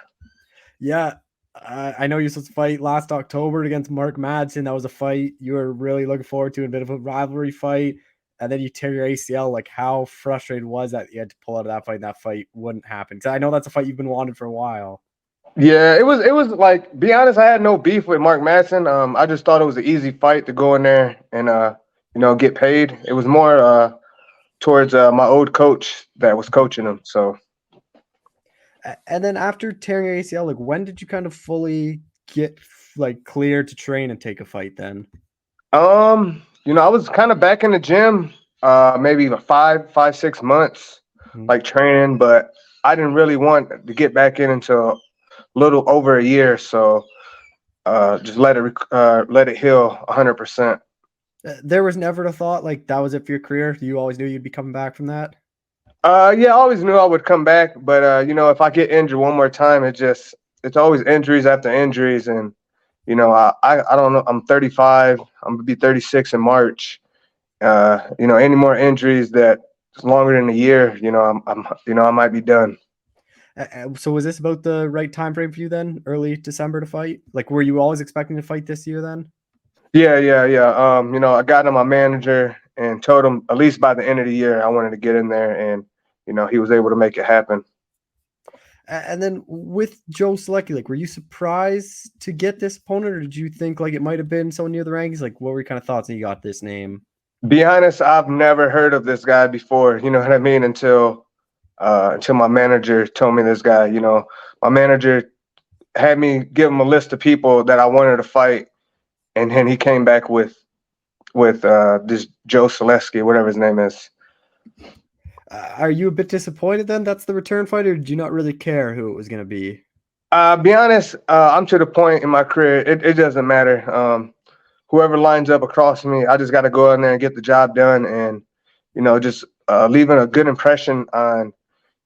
Yeah, I know you're supposed to fight last October against Mark Madsen. That was a fight you were really looking forward to, a bit of a rivalry fight. And then you tear your ACL. Like, how frustrated was that you had to pull out of that fight and that fight wouldn't happen? Because I know that's a fight you've been wanting for a while. Yeah, it was like, be honest, I had no beef with Mark Madsen. I just thought it was an easy fight to go in there and get paid. It was more towards my old coach that was coaching him. So. And then after tearing your ACL, like, when did you kind of fully get like clear to train and take a fight then? I was kind of back in the gym, maybe 5-6 months, like training, but I didn't really want to get back in until a little over a year. So just let it heal 100%. There was never a thought like that was it for your career. You always knew you'd be coming back from that. Yeah, I always knew I would come back, but you know, if I get injured one more time, it's always injuries after injuries, and you know, I don't know. I'm 35. I'm gonna be 36 in March. You know, any more injuries that's longer than a year, you know, I might be done. So was this about the right time frame for you then? Early December to fight? Like, were you always expecting to fight this year then? Yeah. You know, I got to my manager and told him at least by the end of the year I wanted to get in there, and you know, he was able to make it happen. And then with Joe Solecki, like, were you surprised to get this opponent, or did you think like it might have been someone near the rankings? Like, what were your kind of thoughts when you got this name? Be honest, I've never heard of this guy before. You know what I mean? Until my manager told me this guy. You know, my manager had me give him a list of people that I wanted to fight, and then he came back with this Joe Solecki, whatever his name is. Are you a bit disappointed then that's the return fight, or did you not really care who it was going to be? Be honest, I'm to the point in my career, it doesn't matter. Whoever lines up across me, I just got to go in there and get the job done, and you know, just leaving a good impression on,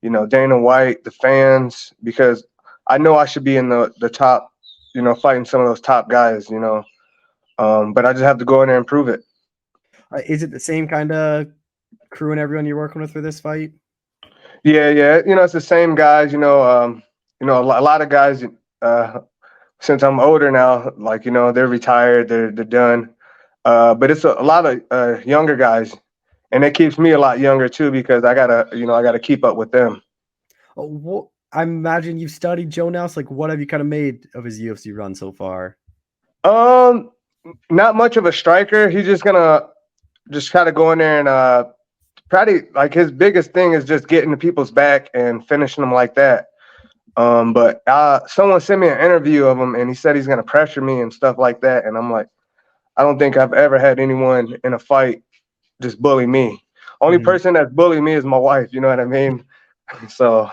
you know, Dana White, the fans, because I know I should be in the top, you know, fighting some of those top guys, you know. But I just have to go in there and prove it. Is it the same kind of crew and everyone you're working with for this fight? Yeah. You know, it's the same guys. You know, a lot of guys. Since I'm older now, like, you know, they're retired, they're done. But it's a lot of younger guys, and it keeps me a lot younger too because I gotta keep up with them. Well, I imagine you've studied Joe now. So, like, what have you kind of made of his UFC run so far? Not much of a striker. He's just gonna try to go in there and probably like his biggest thing is just getting to people's back and finishing them like that. But someone sent me an interview of him, and he said he's gonna pressure me and stuff like that. And I'm like, I don't think I've ever had anyone in a fight just bully me. Only person that's bullied me is my wife. You know what I mean? So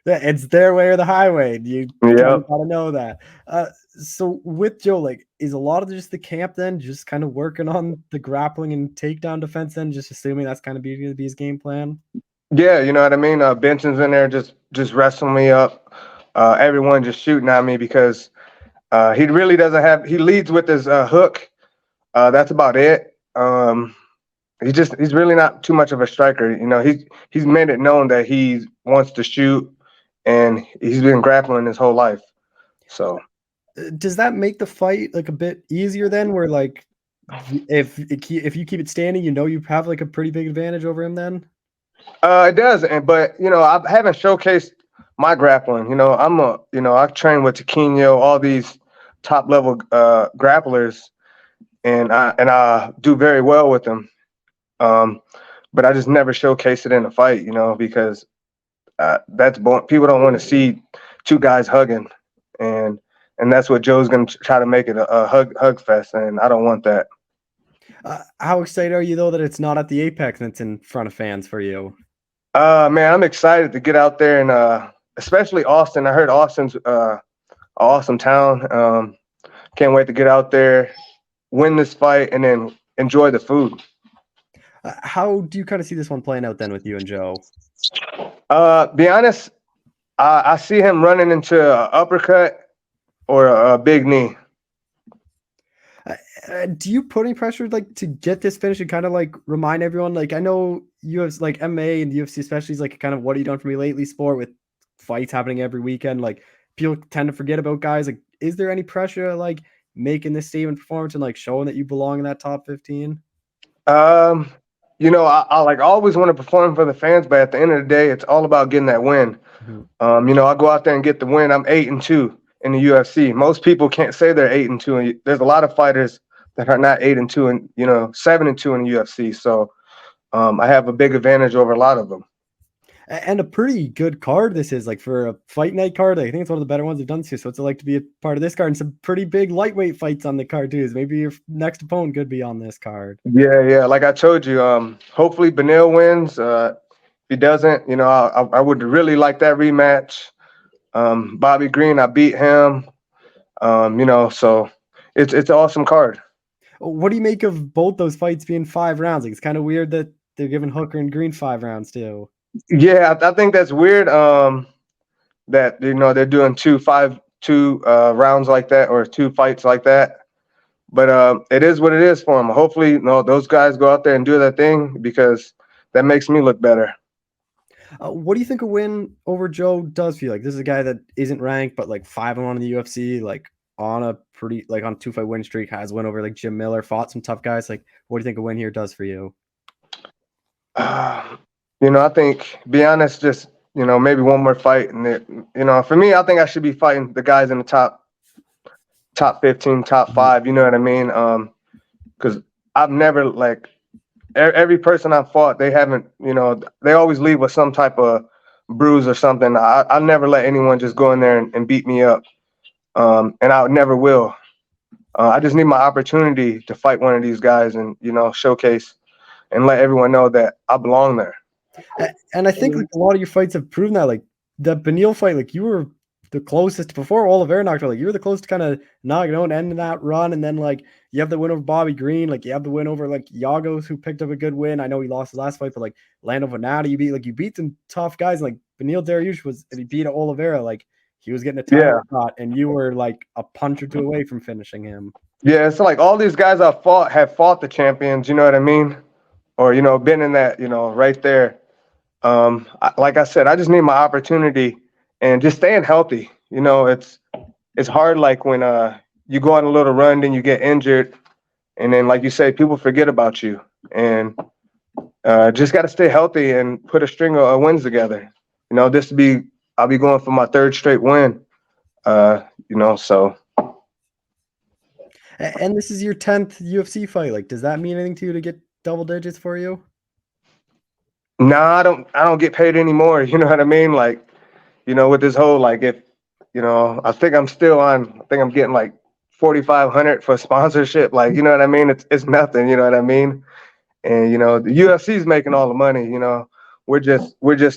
yeah, it's their way or the highway. You gotta know that. So with Joe, like, is a lot of just the camp then just kind of working on the grappling and takedown defense then, just assuming that's kind of going to be his game plan? Yeah, you know what I mean? Benson's in there just wrestling me up. Everyone just shooting at me because he really doesn't have – he leads with his hook. That's about it. He's really not too much of a striker. You know, he's made it known that he wants to shoot, and he's been grappling his whole life. So – does that make the fight like a bit easier then, where like if you keep it standing, you know, you have like a pretty big advantage over him then? It does, but you know, I haven't showcased my grappling. You know, I train with Taquinho, all these top level grapplers, and I do very well with them. But I just never showcase it in a fight, you know, because people don't want to see two guys hugging, and that's what Joe's going to try to make it a hug fest, and I don't want that. How excited are you, though, that it's not at the Apex and it's in front of fans for you? Man, I'm excited to get out there, and especially Austin. I heard Austin's an awesome town. Can't wait to get out there, win this fight, and then enjoy the food. How do you kind of see this one playing out then with you and Joe? Be honest, I see him running into an uppercut or a big knee. Do you put any pressure like to get this finish and kind of like remind everyone? Like, I know you have like MMA and UFC especially is like kind of what have you done for me lately sport with fights happening every weekend. Like, people tend to forget about guys. Like, is there any pressure like making this statement performance and like showing that you belong in that top 15? You know, I like always want to perform for the fans, but at the end of the day, it's all about getting that win. You know, I go out there and get the win. I'm 8-2 in the UFC. Most people can't say they're 8-2, and there's a lot of fighters that are not 8-2 and, you know, 7-2 in the UFC. So I have a big advantage over a lot of them. And a pretty good card this is, like, for a fight night card. I think it's one of the better ones they've done this year. So it's like to be a part of this card, and some pretty big lightweight fights on the card too. Maybe your next opponent could be on this card. Yeah. Like I told you, hopefully Beneil wins. If he doesn't, you know, I would really like that rematch. Bobby Green, I beat him. So it's an awesome card. What do you make of both those fights being 5 rounds? Like, it's kind of weird that they're giving Hooker and Green 5 rounds too. Yeah, I think that's weird. That they're doing two rounds like that, or 2 fights like that. But it is what it is for them. Hopefully, those guys go out there and do their thing, because that makes me look better. What do you think a win over Joe does for you? Like, this is a guy that isn't ranked, but like 5-1 in the UFC, like on a 2-fight win streak, has win over like Jim Miller, fought some tough guys. Like, what do you think a win here does for you? I think, be honest, just maybe one more fight, and for me, I think I should be fighting the guys in the top 15, top 5. You know what I mean? Because I've never, like, every person I've fought, they haven't, they always leave with some type of bruise or something. I never let anyone just go in there and beat me up, and I never will. I just need my opportunity to fight one of these guys and showcase and let everyone know that I belong there. And I think like a lot of your fights have proven that. Like the Beneil fight, like you were the closest before Oliveira knocked out. Like you were the closest to kind of knocking out and ending that run. And then like you have the win over Bobby Green. Like you have the win over like Yagos, who picked up a good win. I know he lost his last fight, but like Lando Venata, you beat some tough guys. Like Beneil Dariush he beat Oliveira. Like he was getting a title shot, and you were like a punch or 2 away from finishing him. Yeah, it's like all these guys have fought the champions. You know what I mean? Or been in that right there. Like I said, I just need my opportunity and just staying healthy. It's hard, like when you go on a little run, then you get injured, and then like you say, people forget about you, and just got to stay healthy and put a string of wins together. I'll be going for my 3rd straight win. So. And this is your 10th UFC fight. Like, does that mean anything to you to get double digits for you? No, I don't get paid anymore. You know what I mean? Like, with this whole, like, if, I think I'm getting like 4,500 for sponsorship. Like, you know what I mean? It's nothing, you know what I mean? And, the UFC's making all the money, we're just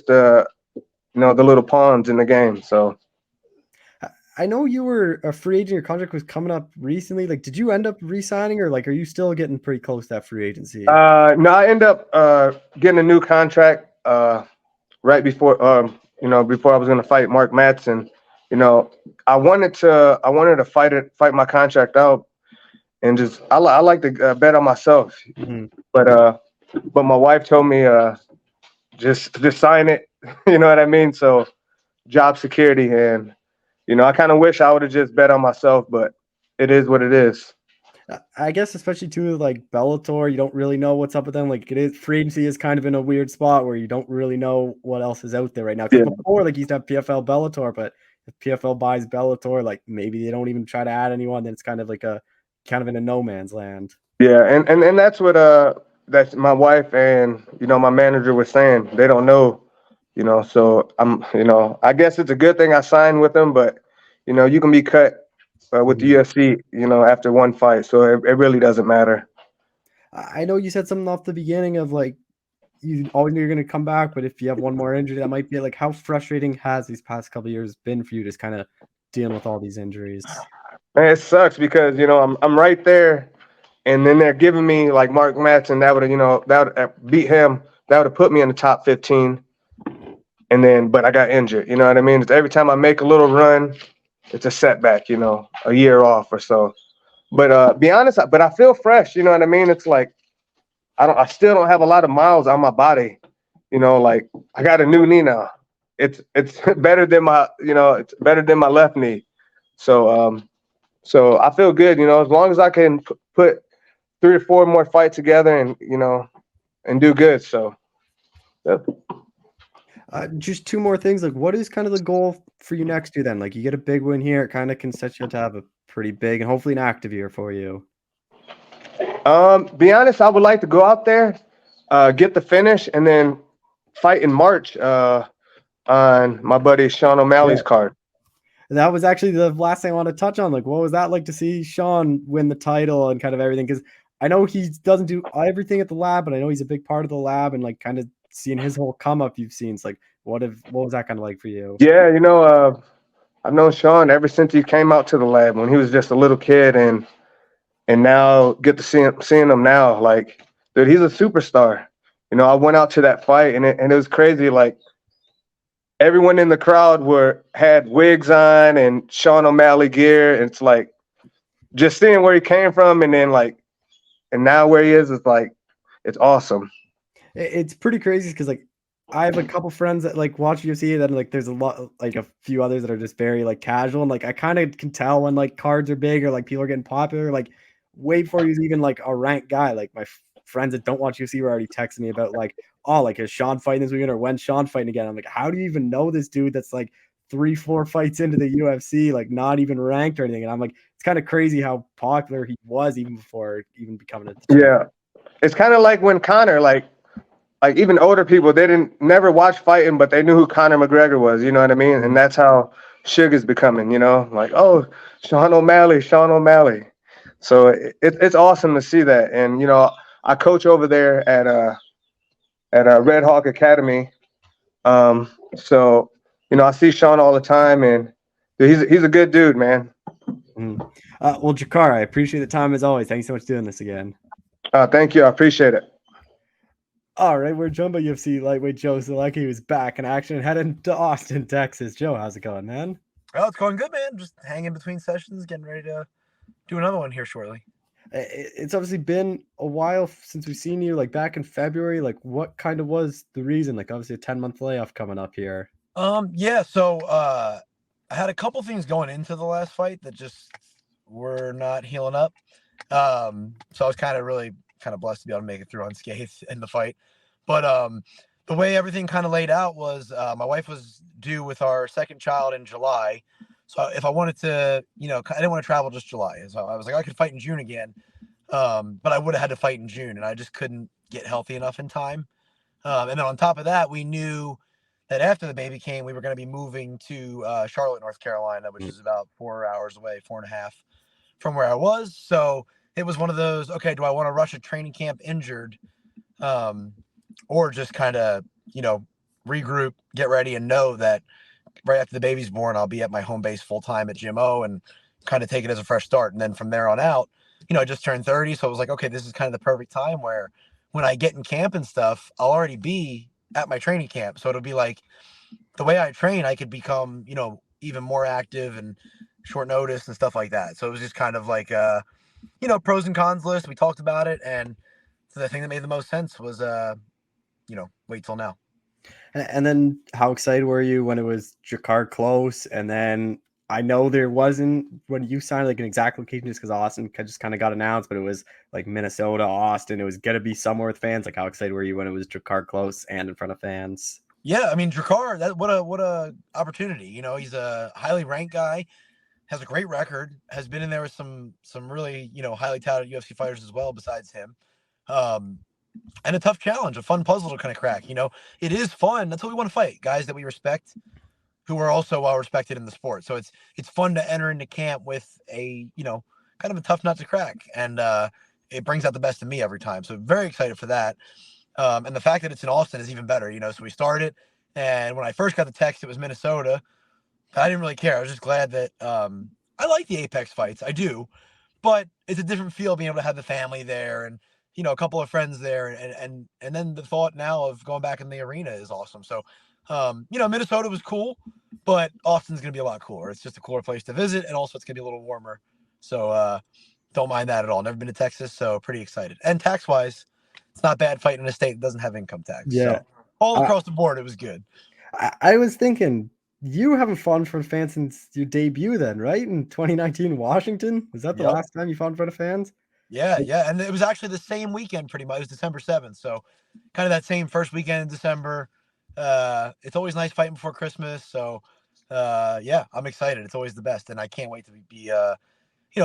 the little pawns in the game. So. I know you were a free agent. Your contract was coming up recently. Like, did you end up re-signing, or like, are you still getting pretty close to that free agency? No, I end up getting a new contract right before before I was going to fight Mark Madsen. I wanted to fight my contract out, and just I like to bet on myself. Mm-hmm. But my wife told me just sign it. You know what I mean? So job security, and I kind of wish I would have just bet on myself, but it is what it is. I guess especially too, like Bellator, you don't really know what's up with them. Like free agency is kind of in a weird spot where you don't really know what else is out there right now. Because before, like, you used to have PFL Bellator, but if PFL buys Bellator, like maybe they don't even try to add anyone. Then it's kind of like in a no man's land. Yeah, and that's what that's my wife and my manager was saying. They don't know. So I'm, I guess it's a good thing I signed with them, but, you can be cut with the UFC, after one fight. So it really doesn't matter. I know you said something off the beginning of like, you always knew you're going to come back, but if you have one more injury, that might be like, how frustrating has these past couple of years been for you, just kind of dealing with all these injuries? Man, it sucks because, I'm right there, and then they're giving me like Mark Madsen, that would beat him. That would have put me in the top 15. And then, but I got injured, you know what I mean? It's every time I make a little run, it's a setback, a year off or so. But be honest, but I feel fresh, you know what I mean? It's like I still don't have a lot of miles on my body, like I got a new knee now. It's better than it's better than my left knee. So I feel good, as long as I can put 3 or 4 more fights together and and do good. So. Yeah. Just 2 more things. Like, what is kind of the goal for you next year then? Like, you get a big win here, it kind of can set you up to have a pretty big and hopefully an active year for you. Be honest, I would like to go out there, get the finish, and then fight in March on my buddy Sean O'Malley's card. That was actually the last thing I want to touch on. Like, what was that like to see Sean win the title and kind of everything? Because I know he doesn't do everything at the lab, but I know he's a big part of the lab, and like kind of seeing his whole come up you've seen. It's like, what was that kind of like for you? Yeah, I've known Sean ever since he came out to the lab when he was just a little kid, and now get to seeing him now. Like, dude, he's a superstar. You know, I went out to that fight, and it was crazy. Like, everyone in the crowd had wigs on and Sean O'Malley gear. And it's like just seeing where he came from, and then and now where he is like it's awesome. It's pretty crazy because like I have a couple friends that like watch UFC, and then like there's a lot like a few others that are just very like casual, and like I kind of can tell when like cards are big or like people are getting popular, like way before he's even like a ranked guy. Like my friends that don't watch UFC were already texting me about like, oh, like is Sean fighting this weekend or when's Sean fighting again? I'm like, how do you even know this dude that's like 3-4 fights into the UFC, like not even ranked or anything? And I'm like, it's kind of crazy how popular he was even before even becoming a Yeah, it's kind of like when Conor, like even older people, they didn't never watch fighting, but they knew who Conor McGregor was. You know what I mean? And that's how Sugar's becoming. You know, like, oh, Sean O'Malley. So it's awesome to see that. And you know, I coach over there at Red Hawk Academy. So you know, I see Sean all the time, and he's a good dude, man. Well, Drakkar, I appreciate the time as always. Thanks so much for doing this again. Thank you. I appreciate it. All right, we're joined by UFC lightweight Joe Solecki, who's back in action and heading to Austin, Texas. Joe, how's it going, man? Oh, it's going good, man. Just hanging between sessions, getting ready to do another one here shortly. It's obviously been a while since we've seen you, like back in February. Like, what kind of was the reason? Like, obviously a 10-month layoff coming up here. Yeah. So I had a couple things going into the last fight that just were not healing up. So I was kind of blessed to be able to make it through unscathed in the fight. But the way everything kind of laid out was my wife was due with our second child in July. So if I wanted to, I didn't want to travel just July. So I was like, I could fight in June again. But I would have had to fight in June, and I just couldn't get healthy enough in time. And then on top of that, we knew that after the baby came, we were going to be moving to Charlotte, North Carolina, which is about 4 hours away, 4.5 from where I was. So it was one of those, okay, do I want to rush a training camp injured, or just kind of, regroup, get ready, and know that right after the baby's born, I'll be at my home base full time at Gym O and kind of take it as a fresh start. And then from there on out, I just turned 30. So I was like, okay, this is kind of the perfect time where when I get in camp and stuff, I'll already be at my training camp. So it'll be like the way I train, I could become, even more active and short notice and stuff like that. So it was just kind of like, pros and cons list. We talked about it. And so the thing that made the most sense was, wait till now. And then how excited were you when it was Drakkar Klose? And then I know there wasn't, when you signed like an exact location, just because Austin just kind of got announced, but it was like Minnesota, Austin. It was going to be somewhere with fans. Like, how excited were you when it was Drakkar Klose and in front of fans? Yeah, I mean, Drakkar, what a opportunity. He's a highly ranked guy, has a great record, has been in there with some really, highly touted UFC fighters as well besides him. And a tough challenge, a fun puzzle to kind of crack. It is fun. That's what we want to fight. Guys that we respect, who are also well respected in the sport. So it's fun to enter into camp with a, kind of a tough nut to crack. And it brings out the best in me every time. So very excited for that. And the fact that it's in Austin is even better, so we started, and when I first got the text, it was Minnesota. I didn't really care. I was just glad that I like the Apex fights. I do, but it's a different feel being able to have the family there and, a couple of friends there. And then the thought now of going back in the arena is awesome. So, Minnesota was cool, but Austin's going to be a lot cooler. It's just a cooler place to visit. And also it's going to be a little warmer. So don't mind that at all. Never been to Texas, so pretty excited. And tax-wise, it's not bad fighting in a state that doesn't have income tax. Yeah. So all across the board, it was good. I was thinking, you haven't fought in front of fans since your debut then, right? In 2019 Washington? Was that the last time you fought in front of fans? Yeah. And it was actually the same weekend pretty much. It was December 7th. So kind of that same first weekend in December. It's always nice fighting before Christmas. So I'm excited. It's always the best. And I can't wait to be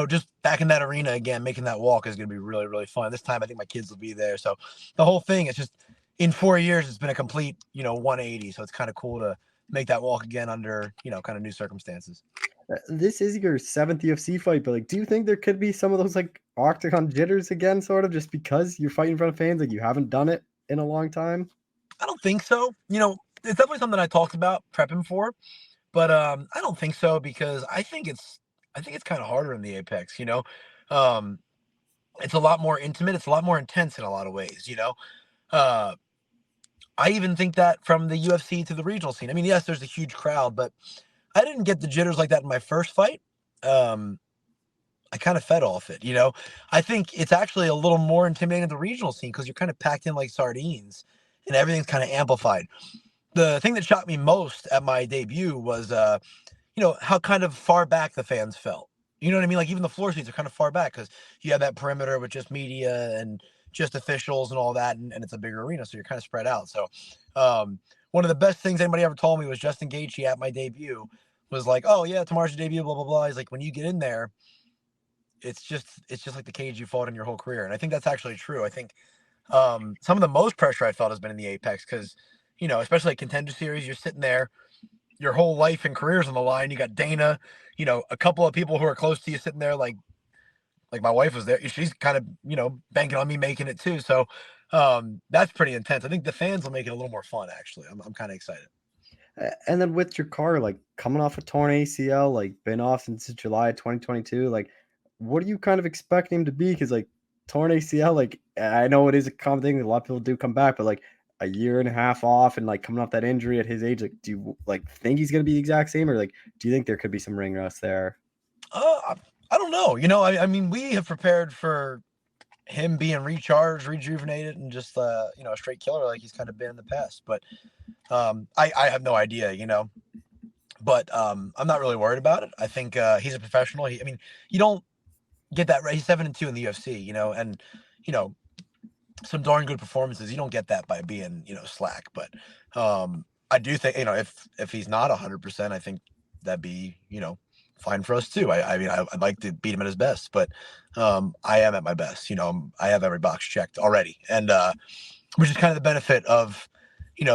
just back in that arena again. Making that walk is going to be really, really fun. This time I think my kids will be there. So the whole thing is just in 4 years, it's been a complete, 180. So it's kind of cool to make that walk again under, kind of new circumstances. This is your 7th UFC fight, but like, do you think there could be some of those like octagon jitters again, sort of, just because you're fighting in front of fans, like you haven't done it in a long time? I don't think so. It's definitely something I talked about prepping for, But I don't think so, because I think it's kind of harder in the Apex, Um, it's a lot more intimate, it's a lot more intense in a lot of ways, Uh, I even think that from the UFC to the regional scene. I mean, yes, there's a huge crowd, but I didn't get the jitters like that in my first fight. Um, I kind of fed off it, I think it's actually a little more intimidating in the regional scene because you're kind of packed in like sardines and everything's kind of amplified. The thing that shocked me most at my debut was, how kind of far back the fans felt. You know what I mean? Like, even the floor seats are kind of far back because you have that perimeter with just media and just officials and all that, and it's a bigger arena, so you're kind of spread out. So, one of the best things anybody ever told me was Justin Gaethje at my debut was like, "Oh yeah, tomorrow's your debut, blah blah blah." He's like, "When you get in there, it's just like the cage you fought in your whole career," and I think that's actually true. I think some of the most pressure I felt has been in the Apex because, especially like Contender Series, you're sitting there, your whole life and career's on the line. You got Dana, a couple of people who are close to you sitting there, like my wife was there. She's kind of, banking on me making it too. So that's pretty intense. I think the fans will make it a little more fun, actually. I'm kind of excited. And then with your car, like coming off a torn ACL, like been off since July 2022, like what are you kind of expecting him to be? Because like torn ACL, like I know it is a common thing that a lot of people do come back, but like a year and a half off and like coming off that injury at his age, like do you like think he's gonna be the exact same, or like do you think there could be some ring rust there? I don't know. I mean, we have prepared for him being recharged, rejuvenated, and just a straight killer like he's kind of been in the past. But I have no idea, But I'm not really worried about it. I think he's a professional. I mean, you don't get that right. He's 7-2 in the UFC, and some darn good performances. You don't get that by being slack. But I do think if he's not 100%, I think that'd be fine for us too. I mean, I'd like to beat him at his best, but I am at my best. I have every box checked already, and which is kind of the benefit of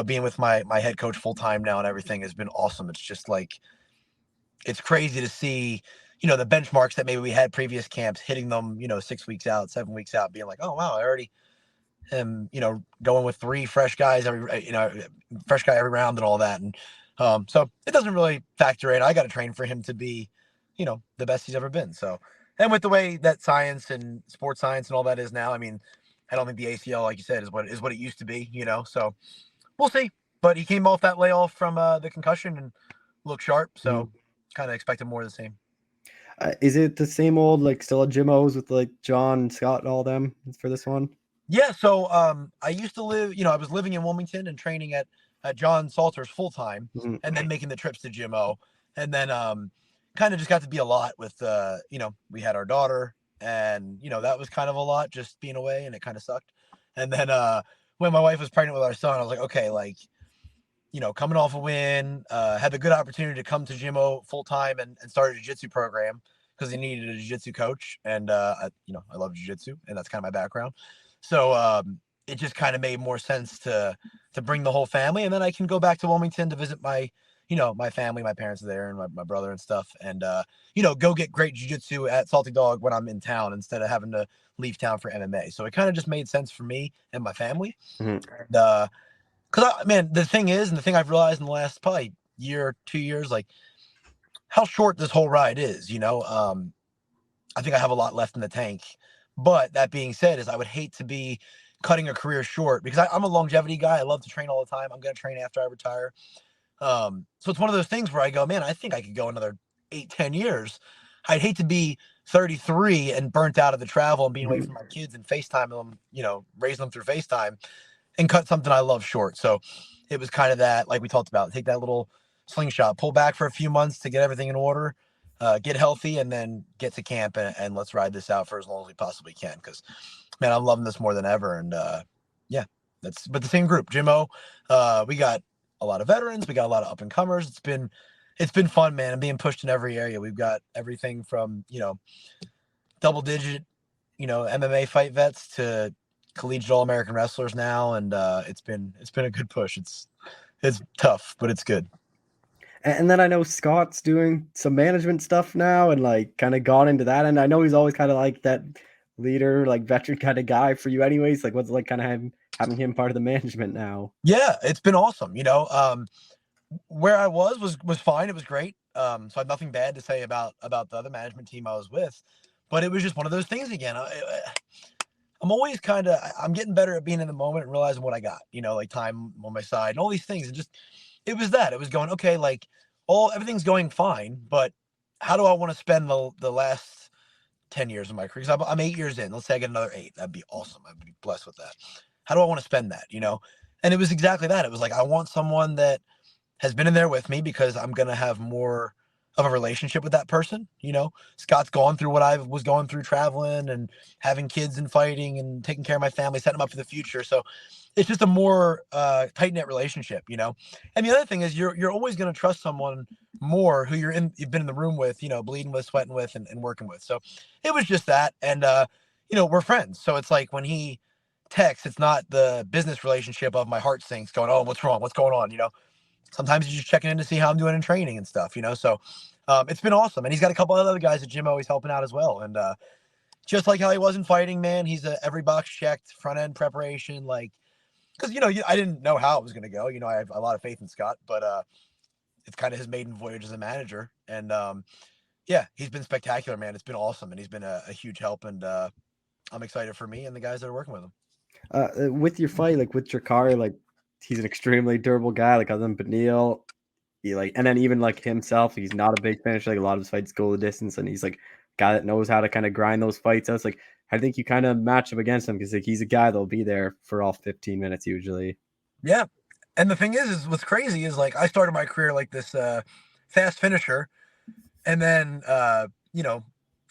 being with my head coach full time now, and everything has been awesome. It's just like, it's crazy to see the benchmarks that maybe we had previous camps hitting them 6 weeks out, 7 weeks out, being like, oh wow, I already am going with 3 fresh guys fresh guy every round and all that. And so it doesn't really factor in. I got to train for him to be the best he's ever been. So, and with the way that science and sports science and all that is now, I mean, I don't think the ACL, like you said, is what it used to be, so we'll see. But he came off that layoff from the concussion and looked sharp, so kind of expected more of the same. Is it the same old, like still at Jim O's with like John, Scott, and all them for this one? Yeah, so I used to live, I was living in Wilmington and training at John Salter's full time, and then making the trips to Jim O. And then kind of just got to be a lot with, we had our daughter, and, that was kind of a lot just being away, and it kind of sucked. And then when my wife was pregnant with our son, I was like, okay, like, coming off a win, had the good opportunity to come to Jim O full time and start a jiu-jitsu program because he needed a jiu-jitsu coach. And, I love jiu-jitsu, and that's kind of my background. So it just kind of made more sense to bring the whole family, and then I can go back to Wilmington to visit my family. My parents are there, and my brother and stuff, and go get great jiu-jitsu at Salty Dog when I'm in town instead of having to leave town for MMA. So it kind of just made sense for me and my family. Because the thing is, and the thing I've realized in the last probably year, 2 years, like how short this whole ride is. I think I have a lot left in the tank. But that being said, I would hate to be cutting a career short because I'm a longevity guy. I love to train all the time. I'm going to train after I retire. So it's one of those things where I go, man, I think I could go another 8-10 years. I'd hate to be 33 and burnt out of the travel and being away from my kids and FaceTime them, raising them through FaceTime, and cut something I love short. So it was kind of that, like we talked about, take that little slingshot, pull back for a few months to get everything in order. Get healthy, and then get to camp, and let's ride this out for as long as we possibly can. Because, man, I'm loving this more than ever. And but the same group, Jim O. We got a lot of veterans, we got a lot of up and comers. It's been fun, man. I'm being pushed in every area. We've got everything from double digit MMA fight vets to collegiate All-American wrestlers now, and it's been a good push. It's tough, but it's good. And then I know Scott's doing some management stuff now and like kind of gone into that. And I know he's always kind of like that leader, like veteran kind of guy for you anyways. Like what's it like kind of having him part of the management now? Yeah, it's been awesome. where I was fine. It was great. So I have nothing bad to say about the other management team I was with, but it was just one of those things again. I'm always I'm getting better at being in the moment and realizing what I got, like time on my side and all these things. And just, it was going, okay, like everything's going fine, but how do I want to spend the last 10 years of my career? 'Cause I'm 8 years in. Let's say I get another 8. That'd be awesome. I'd be blessed with that. How do I want to spend that, And it was exactly that. It was like, I want someone that has been in there with me because I'm going to have more of a relationship with that person. Scott's gone through what I was going through traveling and having kids and fighting and taking care of my family, setting them up for the future. So it's just a more tight knit relationship, And the other thing is you're always going to trust someone more who you've been in the room with, bleeding with, sweating with, and working with. So it was just that. And, we're friends. So it's like when he texts, it's not the business relationship of my heart sinks going, oh, what's wrong? What's going on? Sometimes he's just checking in to see how I'm doing in training and stuff, So it's been awesome. And he's got a couple of other guys at gym always helping out as well. And just like how he wasn't fighting, man, he's every box checked, front end preparation, like, because, I didn't know how it was going to go. I have a lot of faith in Scott, but it's kind of his maiden voyage as a manager. And yeah, he's been spectacular, man. It's been awesome. And he's been a huge help. And I'm excited for me and the guys that are working with him. With your fight, like with Drakkar, like he's an extremely durable guy. Like other than Beneil, and then even like himself, he's not a big finisher. Like a lot of his fights go the distance, and he's like a guy that knows how to kind of grind those fights out. It's like I think you kind of match up against him because like he's a guy that'll be there for all 15 minutes usually. Yeah, and the thing is what's crazy is like I started my career like this fast finisher, and then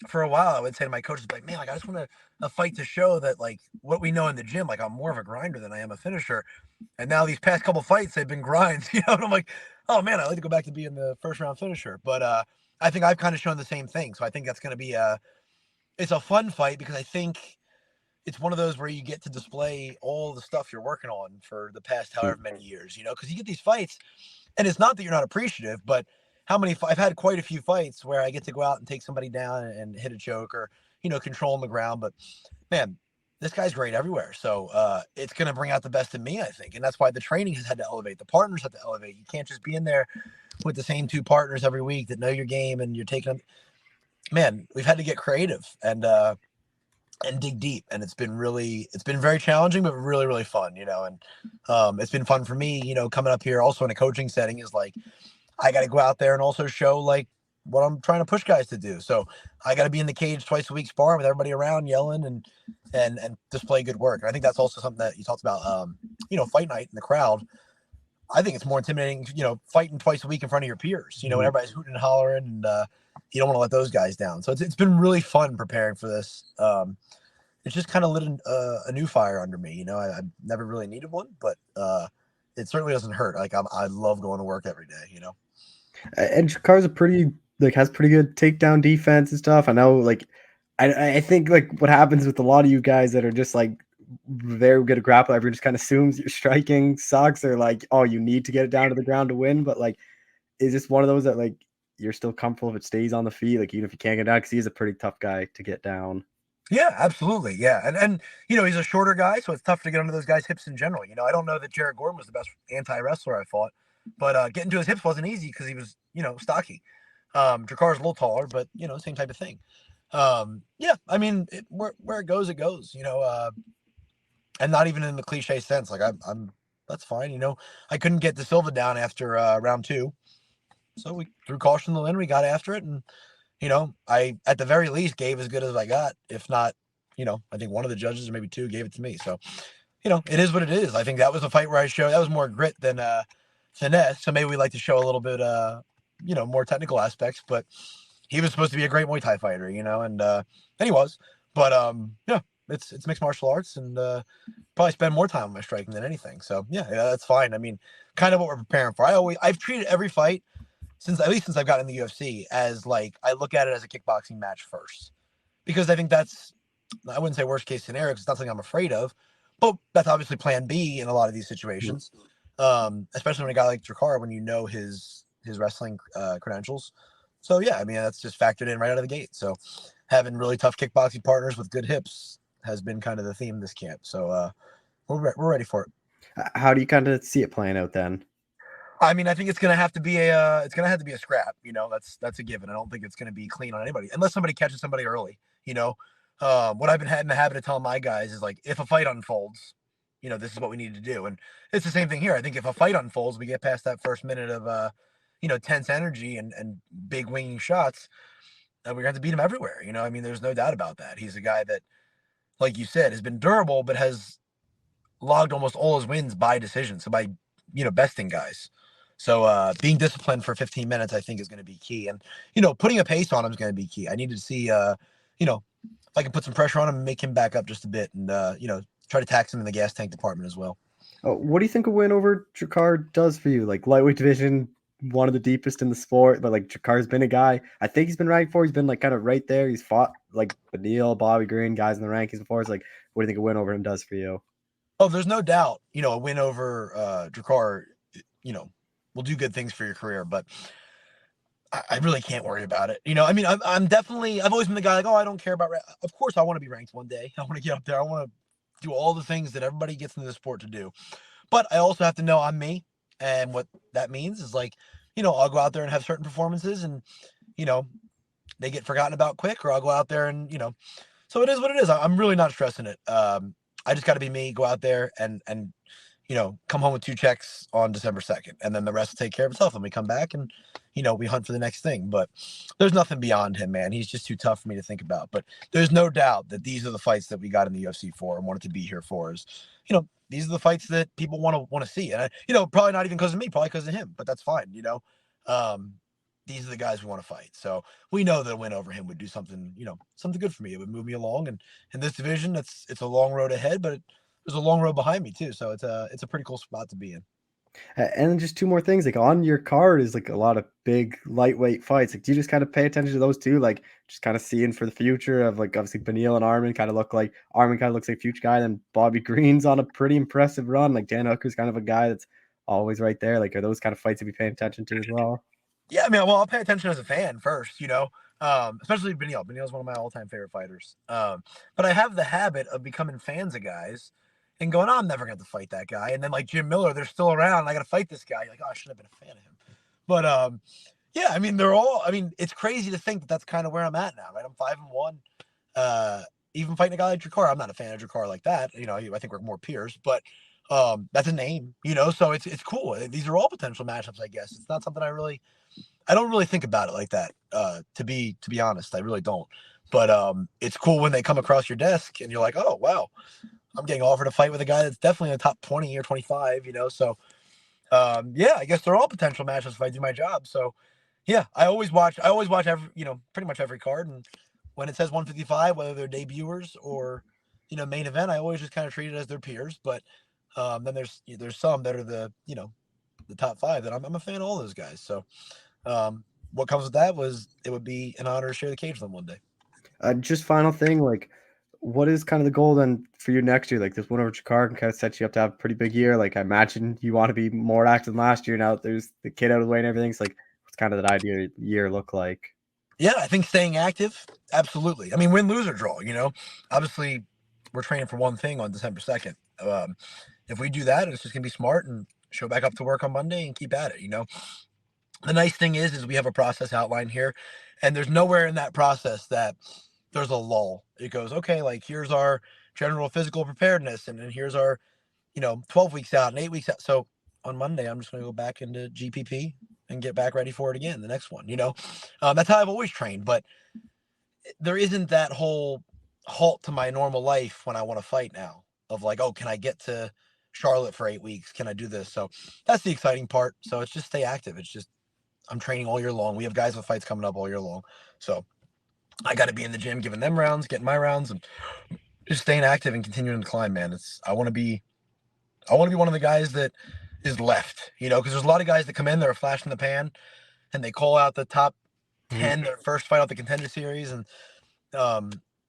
for a while I would say to my coaches, like, man, like I just want a fight to show that like what we know in the gym, like I'm more of a grinder than I am a finisher. And now these past couple fights, they've been grinds, and I'm like, oh man, I'd like to go back to being the first round finisher. But I think I've kind of shown the same thing. So I think that's going to be it's a fun fight because I think it's one of those where you get to display all the stuff you're working on for the past however many years, because you get these fights and it's not that you're not appreciative, but I've had quite a few fights where I get to go out and take somebody down and hit a choke or, control on the ground. But man, this guy's great everywhere. So it's going to bring out the best in me, I think. And that's why the training has had to elevate. The partners have to elevate. You can't just be in there with the same 2 partners every week that know your game and you're taking them. Man, we've had to get creative and dig deep. And it's been very challenging, but really, really fun, and it's been fun for me, coming up here also in a coaching setting is like, I got to go out there and also show like what I'm trying to push guys to do. So I got to be in the cage twice a week sparring with everybody around yelling and display good work. And I think that's also something that you talked about, fight night in the crowd. I think it's more intimidating, fighting twice a week in front of your peers, when everybody's hooting and hollering and you don't want to let those guys down. So it's been really fun preparing for this. It's just kind of lit a new fire under me. I never really needed one, but it certainly doesn't hurt. Like I love going to work every day, And Drakar's has pretty good takedown defense and stuff. I know, like, I think like what happens with a lot of you guys that are just like very good at grappling, everyone just kind of assumes your striking sucks or like, oh, you need to get it down to the ground to win. But like, is this one of those that like you're still comfortable if it stays on the feet, like even if you can't get down, because he's a pretty tough guy to get down. Yeah, absolutely. Yeah. And he's a shorter guy, so it's tough to get under those guys' hips in general. I don't know that Jared Gordon was the best anti-wrestler I fought, but getting to his hips wasn't easy because he was, stocky. Drakkar's a little taller, but, same type of thing. Yeah, I mean, where it goes, and not even in the cliche sense. Like I'm that's fine. I couldn't get De Silva down after round 2. So we threw caution to the wind. We got after it. And, I, at the very least, gave as good as I got. If not, I think one of the judges or maybe 2 gave it to me. So, it is what it is. I think that was a fight where that was more grit than finesse. So maybe we like to show a little bit, more technical aspects. But he was supposed to be a great Muay Thai fighter, and he was. But, yeah, it's mixed martial arts and probably spend more time on my striking than anything. So, yeah, that's fine. I mean, kind of what we're preparing for. I've treated every fight since I've gotten in the UFC as like, I look at it as a kickboxing match first, because I think that's, I wouldn't say worst case scenario, because it's not something I'm afraid of, but that's obviously plan B in a lot of these situations. Especially when a guy like Drakkar, when his wrestling credentials. So yeah, I mean, that's just factored in right out of the gate. So having really tough kickboxing partners with good hips has been kind of the theme of this camp. So we're ready for it. How do you kind of see it playing out then? I mean, I think it's gonna have to be a scrap. That's a given. I don't think it's gonna be clean on anybody unless somebody catches somebody early. What I've been in the habit of telling my guys is like, if a fight unfolds, this is what we need to do, and it's the same thing here. I think if a fight unfolds, we get past that first minute of tense energy and big winging shots, we're gonna have to beat him everywhere. I mean, there's no doubt about that. He's a guy that, like you said, has been durable, but has logged almost all his wins by decision. So by besting guys. So being disciplined for 15 minutes, I think, is going to be key. And, putting a pace on him is going to be key. I need to see, if I can put some pressure on him and make him back up just a bit and, try to tax him in the gas tank department as well. What do you think a win over Drakkar does for you? Like, lightweight division, one of the deepest in the sport, but like Drakkar's been a guy I think he's been ranked for. He's been like kind of right there. He's fought like Beneil, Bobby Green, guys in the rankings before. It's like, what do you think a win over him does for you? Oh, there's no doubt, a win over Drakkar, will do good things for your career, but I really can't worry about it. I mean, I've always been the guy like, oh, I don't care about, of course I want to be ranked one day. I want to get up there. I want to do all the things that everybody gets into the sport to do. But I also have to know I'm me. And what that means is like, I'll go out there and have certain performances and, they get forgotten about quick, or I'll go out there and, so it is what it is. I'm really not stressing it. I just got to be me, go out there and come home with 2 checks on December 2nd, and then the rest will take care of itself. And we come back and, we hunt for the next thing. But there's nothing beyond him, man. He's just too tough for me to think about. But there's no doubt that these are the fights that we got in the UFC for and wanted to be here for. Is, these are the fights that people want to see. And, probably not even because of me, probably because of him. But that's fine, These are the guys we want to fight. So we know that a win over him would do something, something good for me. It would move me along. And in this division, it's a long road ahead, but there's a long road behind me too. So it's a pretty cool spot to be in. And then just 2 more things, like on your card is like a lot of big lightweight fights. Like, do you just kind of pay attention to those two? Like, just kind of seeing for the future of like, obviously Beneil and Arman kind of looks like a future guy. Then Bobby Green's on a pretty impressive run. Like Dan Hooker's kind of a guy that's always right there. Like, are those kind of fights to be paying attention to as well? Yeah, I mean, well, I'll pay attention as a fan first, especially Beneil. Beneil's one of my all-time favorite fighters. But I have the habit of becoming fans of guys and going, oh, I'm never going to fight that guy. And then like Jim Miller, they're still around. And I got to fight this guy. You're like, oh, I should have been a fan of him. But yeah, I mean, it's crazy to think that that's kind of where I'm at now, right? I'm 5-1. Even fighting a guy like Drakkar, I'm not a fan of Drakkar like that. I think we're more peers, but that's a name, so it's cool. These are all potential matchups, I guess. It's not something I don't really think about it like that. To be honest, I really don't. But it's cool when they come across your desk and you're like, oh, wow, I'm getting offered a fight with a guy that's definitely in the top 20 or 25, So, yeah, I guess they're all potential matchups if I do my job. So, yeah, I always watch every, pretty much every card. And when it says 155, whether they're debuters or, main event, I always just kind of treat it as their peers. But then there's some that are the top 5 that I'm a fan of all those guys. So, what comes with that it would be an honor to share the cage with them one day. Just final thing, like, what is kind of the goal then for you next year? Like, this win over Drakkar can kind of set you up to have a pretty big year. Like, I imagine you want to be more active than last year now that there's the kid out of the way and everything. So, like, what's kind of that ideal year look like? Yeah, I think staying active, absolutely. I mean, win, lose, or draw, Obviously, we're training for one thing on December 2nd. If we do that, it's just going to be smart and show back up to work on Monday and keep at it, The nice thing is we have a process outlined here, and there's nowhere in that process that there's a lull. It goes, okay, like here's our general physical preparedness, and then here's our, 12 weeks out and 8 weeks out. So on Monday, I'm just going to go back into GPP and get back ready for it again, the next one, That's how I've always trained, but there isn't that whole halt to my normal life when I want to fight now of like, oh, can I get to Charlotte for 8 weeks? Can I do this? So that's the exciting part. So it's just stay active. It's just, I'm training all year long. We have guys with fights coming up all year long. So I got to be in the gym, giving them rounds, getting my rounds, and just staying active and continuing to climb, man. I want to be one of the guys that is left, because there's a lot of guys that come in, they're a flash in the pan, and they call out the top 10, their first fight out the Contender Series. And,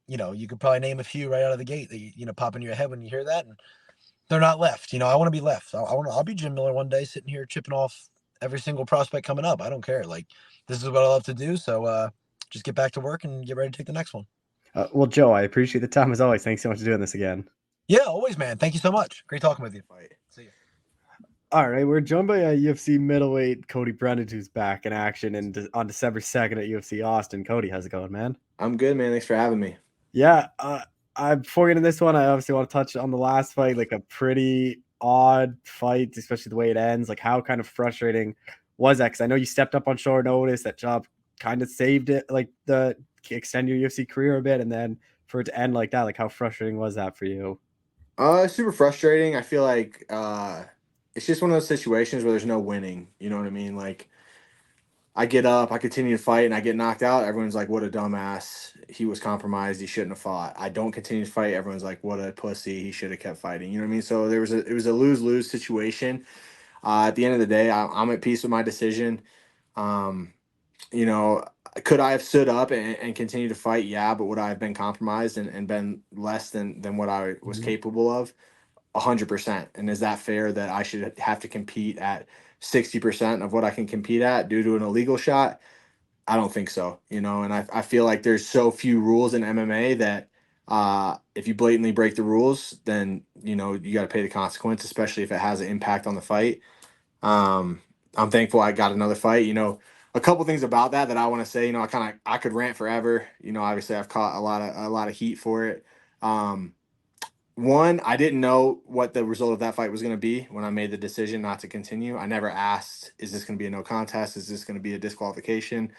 you could probably name a few right out of the gate that, pop into your head when you hear that. And they're not left. I want to be left. I'll be Jim Miller one day sitting here chipping off every single prospect coming up. I don't care. Like, this is what I love to do. So just get back to work and get ready to take the next one. Well, Joe, I appreciate the time as always. Thanks so much for doing this again. Yeah, always, man. Thank you so much. Great talking with you. Right. See you. All right, we're joined by UFC middleweight Cody Brundage, who's back in action on December 2nd at UFC Austin. Cody, how's it going, man? I'm good, man. Thanks for having me. Yeah, before we get into this one, I obviously want to touch on the last fight, like a pretty odd fight, especially the way it ends. Like, how kind of frustrating was that? Because I know you stepped up on short notice. That job kind of saved it, like the extend your UFC career a bit, and then for it to end like that, like how frustrating was that for you? Super frustrating. I feel like it's just one of those situations where there's no winning. You know what I mean? Like, I get up, I continue to fight, and I get knocked out. Everyone's like, "What a dumbass! He was compromised. He shouldn't have fought." I don't continue to fight. Everyone's like, "What a pussy! He should have kept fighting." You know what I mean? So it was a lose-lose situation. At the end of the day, I'm at peace with my decision. Um, you know, could I have stood up and continued to fight? Yeah, but would I have been compromised and been less than what I was capable of? 100%. And is that fair that I should have to compete at 60% of what I can compete at due to an illegal shot? I don't think so, and I feel like there's so few rules in MMA that if you blatantly break the rules, then, you got to pay the consequence, especially if it has an impact on the fight. Um, I'm thankful I got another fight. A couple things about that I want to say. I could rant forever. Obviously I've caught a lot of heat for it. One, I didn't know what the result of that fight was going to be when I made the decision not to continue. I never asked, is this going to be a no contest? Is this going to be a disqualification?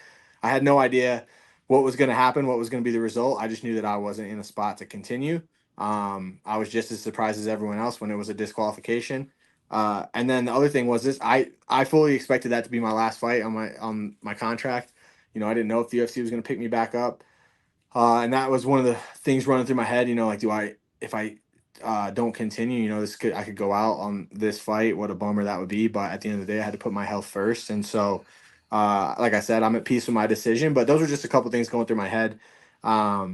I had no idea what was going to happen, what was going to be the result. I just knew that I wasn't in a spot to continue. I was just as surprised as everyone else when it was a disqualification. And then the other thing was this: I fully expected that to be my last fight on my contract. I didn't know if the UFC was going to pick me back up, and that was one of the things running through my head. Like, if I don't continue, I could go out on this fight. What a bummer that would be. But at the end of the day, I had to put my health first, and so, like I said, I'm at peace with my decision. But those were just a couple things going through my head. I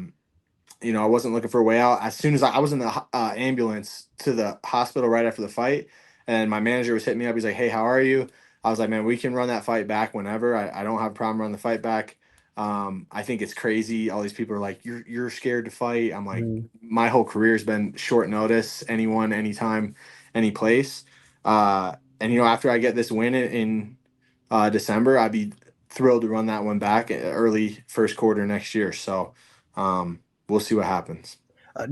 wasn't looking for a way out. As soon as I was in the ambulance to the hospital right after the fight, and my manager was hitting me up. He's like, "Hey, how are you?" I was like, "Man, we can run that fight back whenever. I don't have a problem running the fight back." I think it's crazy. All these people are like, "You're scared to fight." I'm like, my whole career has been short notice, anyone, anytime, any place. And after I get this win in December, I'd be thrilled to run that one back early first quarter next year. So we'll see what happens.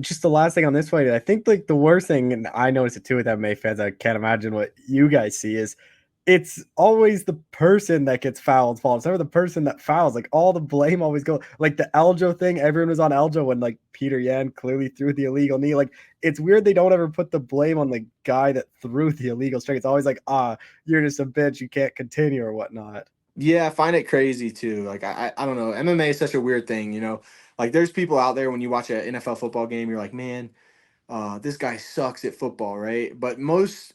Just the last thing on this fight, I think like the worst thing, and I noticed it too with MMA fans, I can't imagine what you guys see, is it's always the person that gets fouled fault. It's never the person that fouls. Like all the blame always goes, like the Aljo thing. Everyone was on Aljo when like Peter Yan clearly threw the illegal knee. Like it's weird they don't ever put the blame on the guy that threw the illegal strike. It's always like, you're just a bitch, you can't continue or whatnot. Yeah, I find it crazy too. Like I don't know. MMA is such a weird thing, Like there's people out there when you watch an NFL football game, you're like, man, this guy sucks at football, right? But most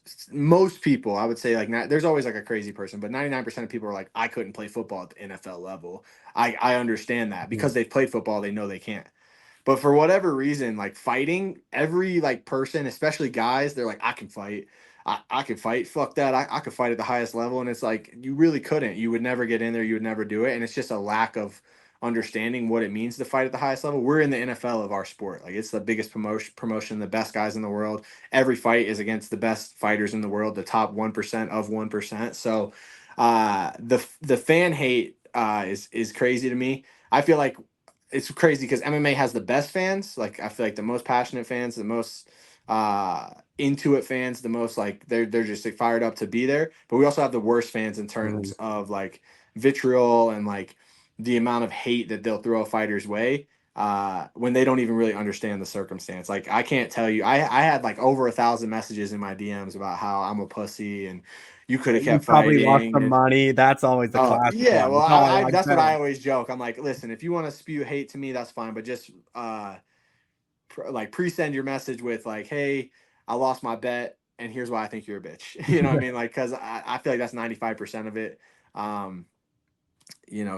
people, I would say, like, there's always like a crazy person, but 99% of people are like, I couldn't play football at the NFL level. I understand that because they've played football, they know they can't. But for whatever reason, like fighting, every like person, especially guys, they're like, I can fight. I could fight. Fuck that. I could fight at the highest level. And it's like, you really couldn't. You would never get in there. You would never do it. And it's just a lack of understanding what it means to fight at the highest level. We're in the NFL of our sport. Like it's the biggest promotion, the best guys in the world. Every fight is against the best fighters in the world, the top 1% of 1%. So the fan hate is crazy to me. I feel like it's crazy because MMA has the best fans. Like I feel like the most passionate fans, the most into it fans, the most like they're just like, fired up to be there. But we also have the worst fans in terms of like vitriol and like the amount of hate that they'll throw a fighter's way when they don't even really understand the circumstance. Like I can't tell you, I had like over 1,000 messages in my DMs about how I'm a pussy and you could have kept Probably lost fighting. some money. That's always the classic Yeah, one. well, Oh, that's what I always joke. I'm like, listen, if you want to spew hate to me, that's fine, but just pre-send your message with like, hey, I lost my bet and here's why I think you're a bitch. You know what I mean? Like, because I feel like that's 95% of it.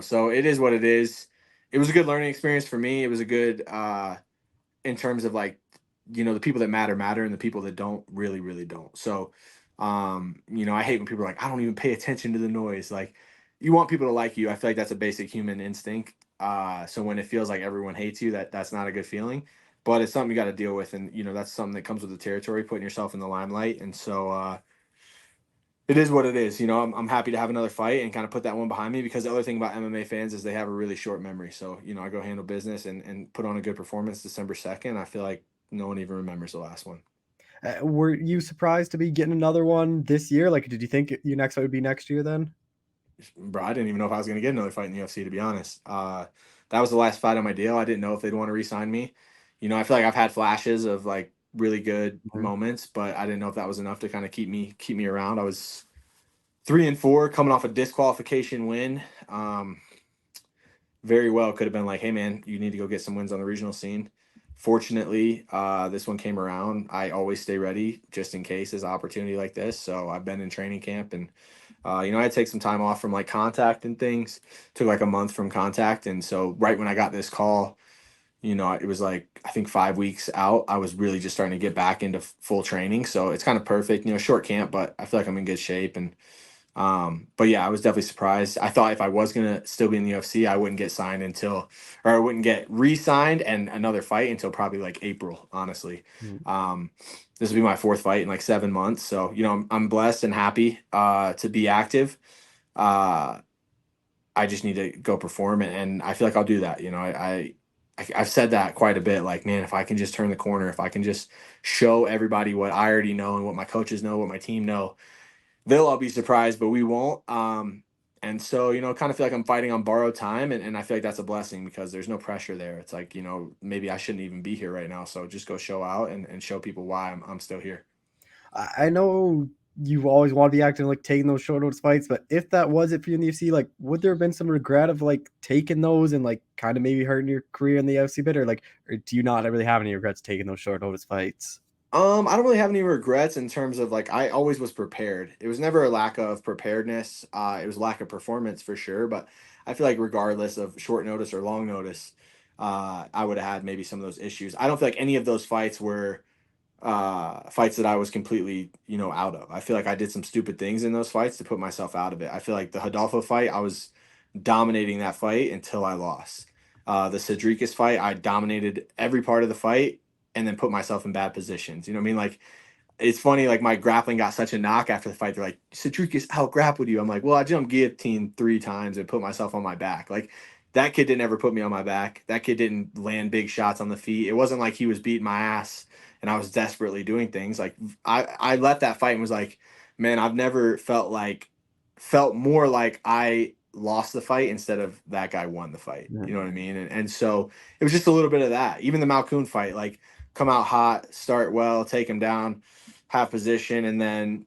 So it is what it is. It was a good learning experience for me. It was a good in terms of like, the people that matter and the people that don't really don't. So I hate when people are like, I don't even pay attention to the noise. Like you want people to like you. I feel like that's a basic human instinct. So when it feels like everyone hates you, that's not a good feeling. But it's something you got to deal with, and that's something that comes with the territory, putting yourself in the limelight. And so it is what it is. You know, I'm happy to have another fight and kind of put that one behind me, because the other thing about MMA fans is they have a really short memory. So, you know, I go handle business and put on a good performance December 2nd. I feel like no one even remembers the last one. Were you surprised to be getting another one this year? Like, did you think your next fight would be next year then? Bro, I didn't even know if I was going to get another fight in the UFC, to be honest. That was the last fight on my deal. I didn't know if they'd want to re-sign me. You know, I feel like I've had flashes of like really good moments, but I didn't know if that was enough to kind of keep me around. I was 3-4 coming off a disqualification win. Very well could have been like, hey man, you need to go get some wins on the regional scene. Fortunately, this one came around. I always stay ready just in case there's an opportunity like this. So I've been in training camp, and you know, I had to take some time off from like contact and things. Took like a month from contact, and so right when I got this call, you know, it was like I think 5 weeks out. I was really just starting to get back into full training. So it's kind of perfect, you know, short camp, but I feel like I'm in good shape. And but yeah, I was definitely surprised. I thought if I was gonna still be in the UFC, I wouldn't get signed until, or I wouldn't get re-signed and another fight until probably like April, honestly. This will be my 4th fight in like 7 months. So, you know, I'm blessed and happy to be active. I just need to go perform, and I feel like I'll do that. You know, I've said that quite a bit. Like, man, if I can just turn the corner, if I can just show everybody what I already know and what my coaches know, what my team know, they'll all be surprised, but we won't. And so, you know, kind of feel like I'm fighting on borrowed time, and I feel like that's a blessing because there's no pressure there. It's like, you know, maybe I shouldn't even be here right now. So just go show out and show people why I'm still here. I know you always want to be active, like taking those short notice fights, but if that was it for you in the UFC, like, would there have been some regret of like taking those and like kind of maybe hurting your career in the UFC bit, or like, or do you not really have any regrets taking those short notice fights? I don't really have any regrets in terms of like I always was prepared. It was never a lack of preparedness. It was lack of performance for sure. But I feel like regardless of short notice or long notice, I would have had maybe some of those issues. I don't feel like any of those fights were fights that I was completely, you know, out of. I feel like I did some stupid things in those fights to put myself out of it. I feel like the Hodolfo fight, I was dominating that fight until I lost. The Cedricus fight, I dominated every part of the fight and then put myself in bad positions. You know what I mean? Like, it's funny, like my grappling got such a knock after the fight. They're like, Cedricus out grappled you. I'm like, well, I jumped guillotine 3 times and put myself on my back. Like, that kid didn't ever put me on my back. That kid didn't land big shots on the feet. It wasn't like he was beating my ass and I was desperately doing things. Like, I left that fight and was like, man, I've never felt more like I lost the fight instead of that guy won the fight. You know what I mean? And so it was just a little bit of that. Even the Malkoun fight, like, come out hot, start well, take him down, have position, and then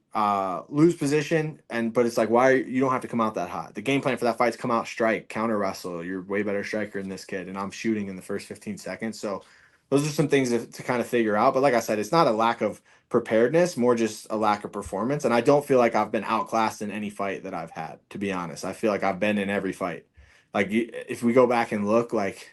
lose position. But it's like, you don't have to come out that hot. The game plan for that fight is come out, strike, counter wrestle. You're way better striker than this kid, and I'm shooting in the first 15 seconds. So those are some things to kind of figure out. But like I said, it's not a lack of preparedness, more just a lack of performance. And I don't feel like I've been outclassed in any fight that I've had, to be honest. I feel like I've been in every fight. Like, if we go back and look, like,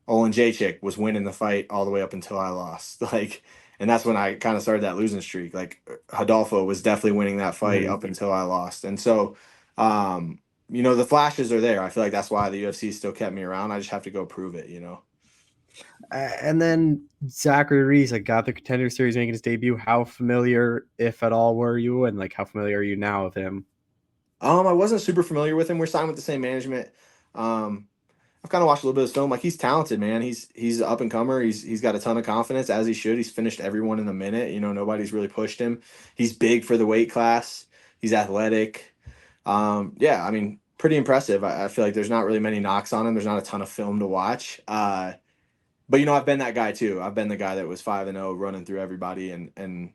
Olin Jacek was winning the fight all the way up until I lost. Like, and that's when I kind of started that losing streak. Like, Hodolfo was definitely winning that fight up until I lost. And so, you know, the flashes are there. I feel like that's why the UFC still kept me around. I just have to go prove it, you know. And then Zachary Reese, like, got the Contender Series making his debut. How familiar, if at all, were you, and like how familiar are you now with him? I wasn't super familiar with him. We're signed with the same management. I've kind of watched a little bit of his film. Like, he's talented, man. He's up and comer. He's got a ton of confidence, as he should. He's finished everyone in a minute. You know, nobody's really pushed him. He's big for the weight class. He's athletic. Yeah, I mean, pretty impressive. I feel like there's not really many knocks on him. There's not a ton of film to watch. But you know, I've been that guy too. I've been the guy that was 5-0, running through everybody, and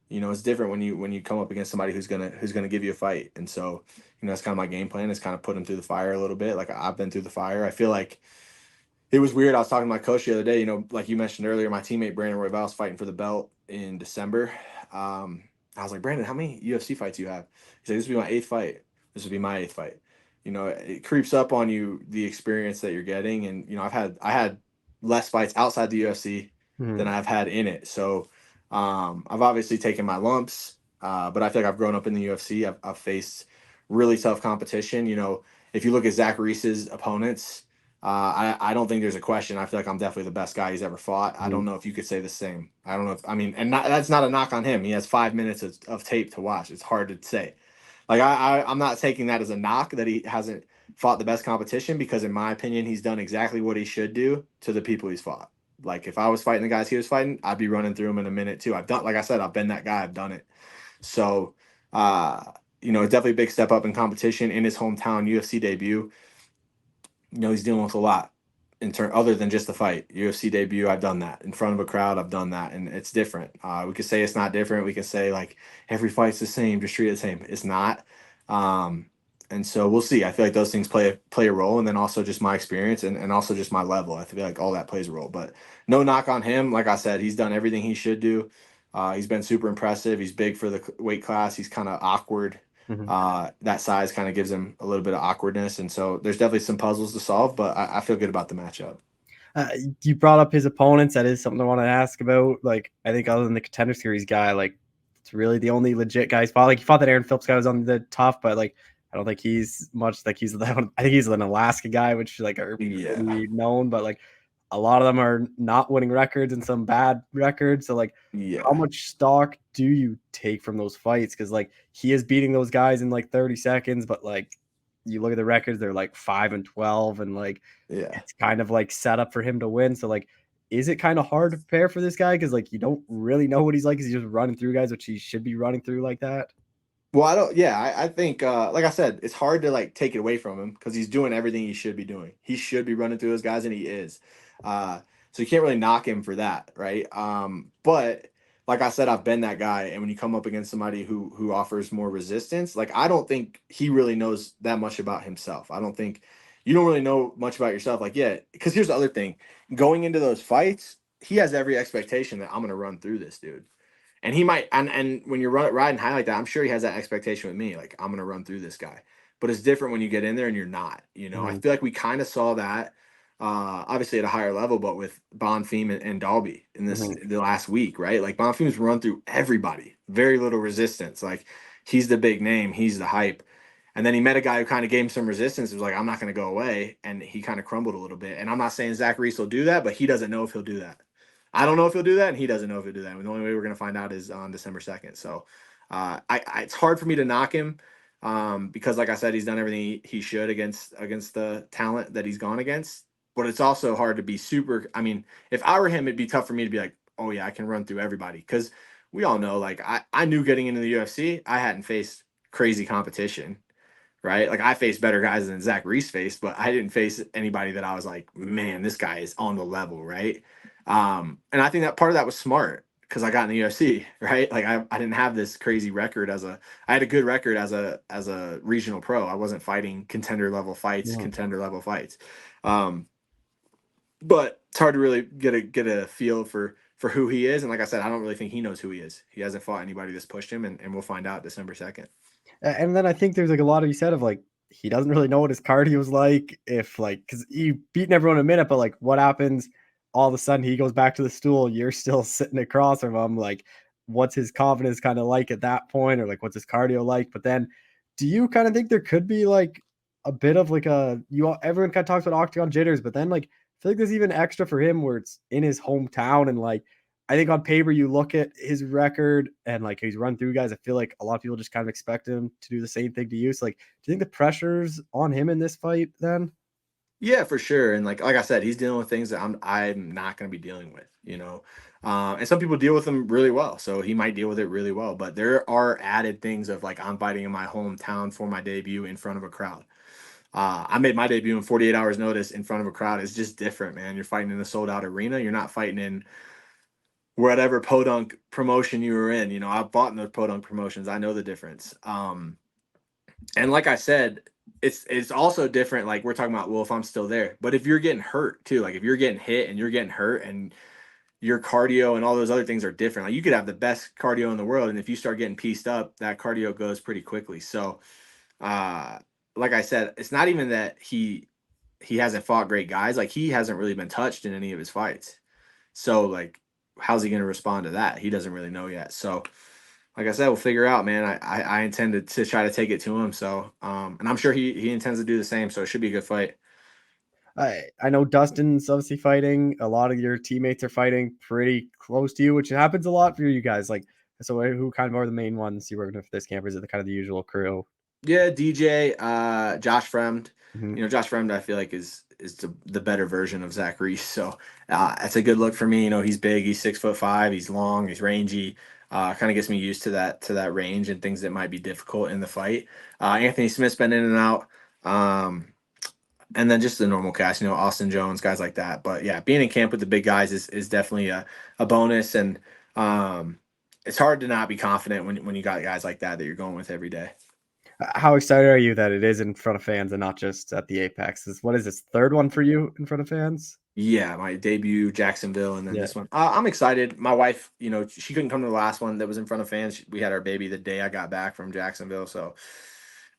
you know, it's different when you come up against somebody who's gonna give you a fight. And so, you know, that's kind of my game plan, is kind of put him through the fire a little bit. Like, I've been through the fire. I feel like it was weird. I was talking to my coach the other day. You know, like you mentioned earlier, my teammate Brandon Royval is fighting for the belt in December. I was like, Brandon, how many UFC fights do you have? He said, this will be my 8th fight. This will be my 8th fight. You know, it creeps up on you, the experience that you're getting. And, you know, I had less fights outside the UFC than I've had in it. So I've obviously taken my lumps, but I feel like I've grown up in the UFC. I've faced really tough competition. You know, if you look at Zach Reese's opponents, I don't think there's a question. I feel like I'm definitely the best guy he's ever fought. I don't know if you could say the same. I don't know if, I mean, and that's not a knock on him. He has 5 minutes of tape to watch. It's hard to say. Like I'm not taking that as a knock that he hasn't fought the best competition, because in my opinion, he's done exactly what he should do to the people he's fought. Like if I was fighting the guys he was fighting, I'd be running through him in a minute too. I've done, like I said, I've been that guy. I've done it. So, uh, it's definitely a big step up in competition in his hometown UFC debut. He's dealing with a lot in turn other than just the fight. UFC debut, I've done that in front of a crowd. I've done that, and it's different. We could say it's not different. We could say like every fight's the same, just treat it the same. It's not. And so we'll see. I feel like those things play a role, and then also just my experience and also just my level. I feel like all that plays a role. But no knock on him. Like I said, he's done everything he should do. He's been super impressive. He's big for the weight class. He's kind of awkward. That size kind of gives him a little bit of awkwardness, and so there's definitely some puzzles to solve. But I feel good about the matchup. You brought up his opponents. That is something I want to ask about. Like, I think other than the Contender Series guy, like it's really the only legit guy he's fought. Like he fought that Aaron Phillips guy was on the tough, but like I don't think he's much like he's that one. I think he's an Alaska guy, which like are pretty known, but like a lot of them are not winning records and some bad records. So like how much stock do you take from those fights? Because like he is beating those guys in like 30 seconds, but like you look at the records, they're like 5-12, and like it's kind of like set up for him to win. So like, is it kind of hard to prepare for this guy? Because like you don't really know what he's like. Is he just running through guys, which he should be running through like that? Well, I don't. Yeah, I think, like I said, it's hard to like take it away from him because he's doing everything he should be doing. He should be running through those guys, and he is. So you can't really knock him for that, right? But like I said, I've been that guy, and when you come up against somebody who offers more resistance, like I don't think he really knows that much about himself. I don't think you don't really know much about yourself. Like, yeah, because here's the other thing: going into those fights, he has every expectation that I'm going to run through this dude. And he might, and when you're riding high like that, I'm sure he has that expectation with me, like I'm gonna run through this guy. But it's different when you get in there and you're not. I feel like we kind of saw that, obviously at a higher level, but with Bonfim and Dalby in the last week, right? Like Bonfim's run through everybody, very little resistance. Like he's the big name, he's the hype. And then he met a guy who kind of gave him some resistance. It was like, I'm not going to go away. And he kind of crumbled a little bit. And I'm not saying Zach Reese will do that, but he doesn't know if he'll do that. I don't know if he'll do that, and he doesn't know if he'll do that. And the only way we're going to find out is on December 2nd. So it's hard for me to knock him because, like I said, he's done everything he should against the talent that he's gone against. But it's also hard to be super. I mean, if I were him, it'd be tough for me to be like, oh, yeah, I can run through everybody. Because we all know, like, I knew getting into the UFC, I hadn't faced crazy competition. Right? Like I faced better guys than Zach Reese faced, but I didn't face anybody that I was like, man, this guy is on the level, right? And I think that part of that was smart because I got in the UFC, right? Like I didn't have this crazy record I had a good record as a regional pro. I wasn't fighting contender level fights. But it's hard to really get a feel for who he is. And like I said, I don't really think he knows who he is. He hasn't fought anybody that's pushed him, and we'll find out December 2nd. And then I think there's like a lot of you said of like he doesn't really know what his cardio is like, if like because he beaten everyone in a minute, but like what happens all of a sudden he goes back to the stool, you're still sitting across from him, like what's his confidence kind of like at that point, or like what's his cardio like? But then do you kind of think there could be like a bit of like everyone kind of talks about octagon jitters, but then like I feel like there's even extra for him where it's in his hometown, and like I think on paper, you look at his record and like he's run through guys. I feel like a lot of people just kind of expect him to do the same thing to you. So like, do you think the pressure's on him in this fight then? Yeah, for sure. And like I said, he's dealing with things that I'm not going to be dealing with, and some people deal with them really well. So he might deal with it really well. But there are added things of like I'm fighting in my hometown for my debut in front of a crowd. I made my debut in 48 hours notice in front of a crowd. It's just different, man. You're fighting in a sold out arena. You're not fighting in whatever podunk promotion you were in. I've fought in those podunk promotions. I know the difference. And like I said, it's also different. Like we're talking about, well, if I'm still there, but if you're getting hurt too, like if you're getting hit and you're getting hurt and your cardio and all those other things are different. Like you could have the best cardio in the world, and if you start getting pieced up, that cardio goes pretty quickly. So, like I said, it's not even that he hasn't fought great guys. Like he hasn't really been touched in any of his fights. So like, how's he going to respond to that? He doesn't really know yet. So, like I said, we'll figure out, man. I intend to try to take it to him. So, and I'm sure he intends to do the same. So it should be a good fight. I know Dustin's obviously fighting. A lot of your teammates are fighting pretty close to you, which happens a lot for you guys. Like, so who kind of are the main ones you're working with for this camp? Or is it the kind of the usual crew? Yeah, DJ, Josh Fremd. Mhm. Josh Fremd, I feel like is the better version of Zach Reese. So that's a good look for me. He's big, he's 6'5", he's long, he's rangy. Kind of gets me used to that range and things that might be difficult in the fight. Anthony Smith's been in and out. And then just the normal cast, Austin Jones, guys like that. But yeah, being in camp with the big guys is definitely a bonus. And it's hard to not be confident when you got guys like that you're going with every day. How excited are you that it is in front of fans and not just at the Apex? What is this, third one for you in front of fans? Yeah, my debut, Jacksonville, and then Yeah. this one. I'm excited. My wife, she couldn't come to the last one that was in front of fans. We had our baby the day I got back from Jacksonville, so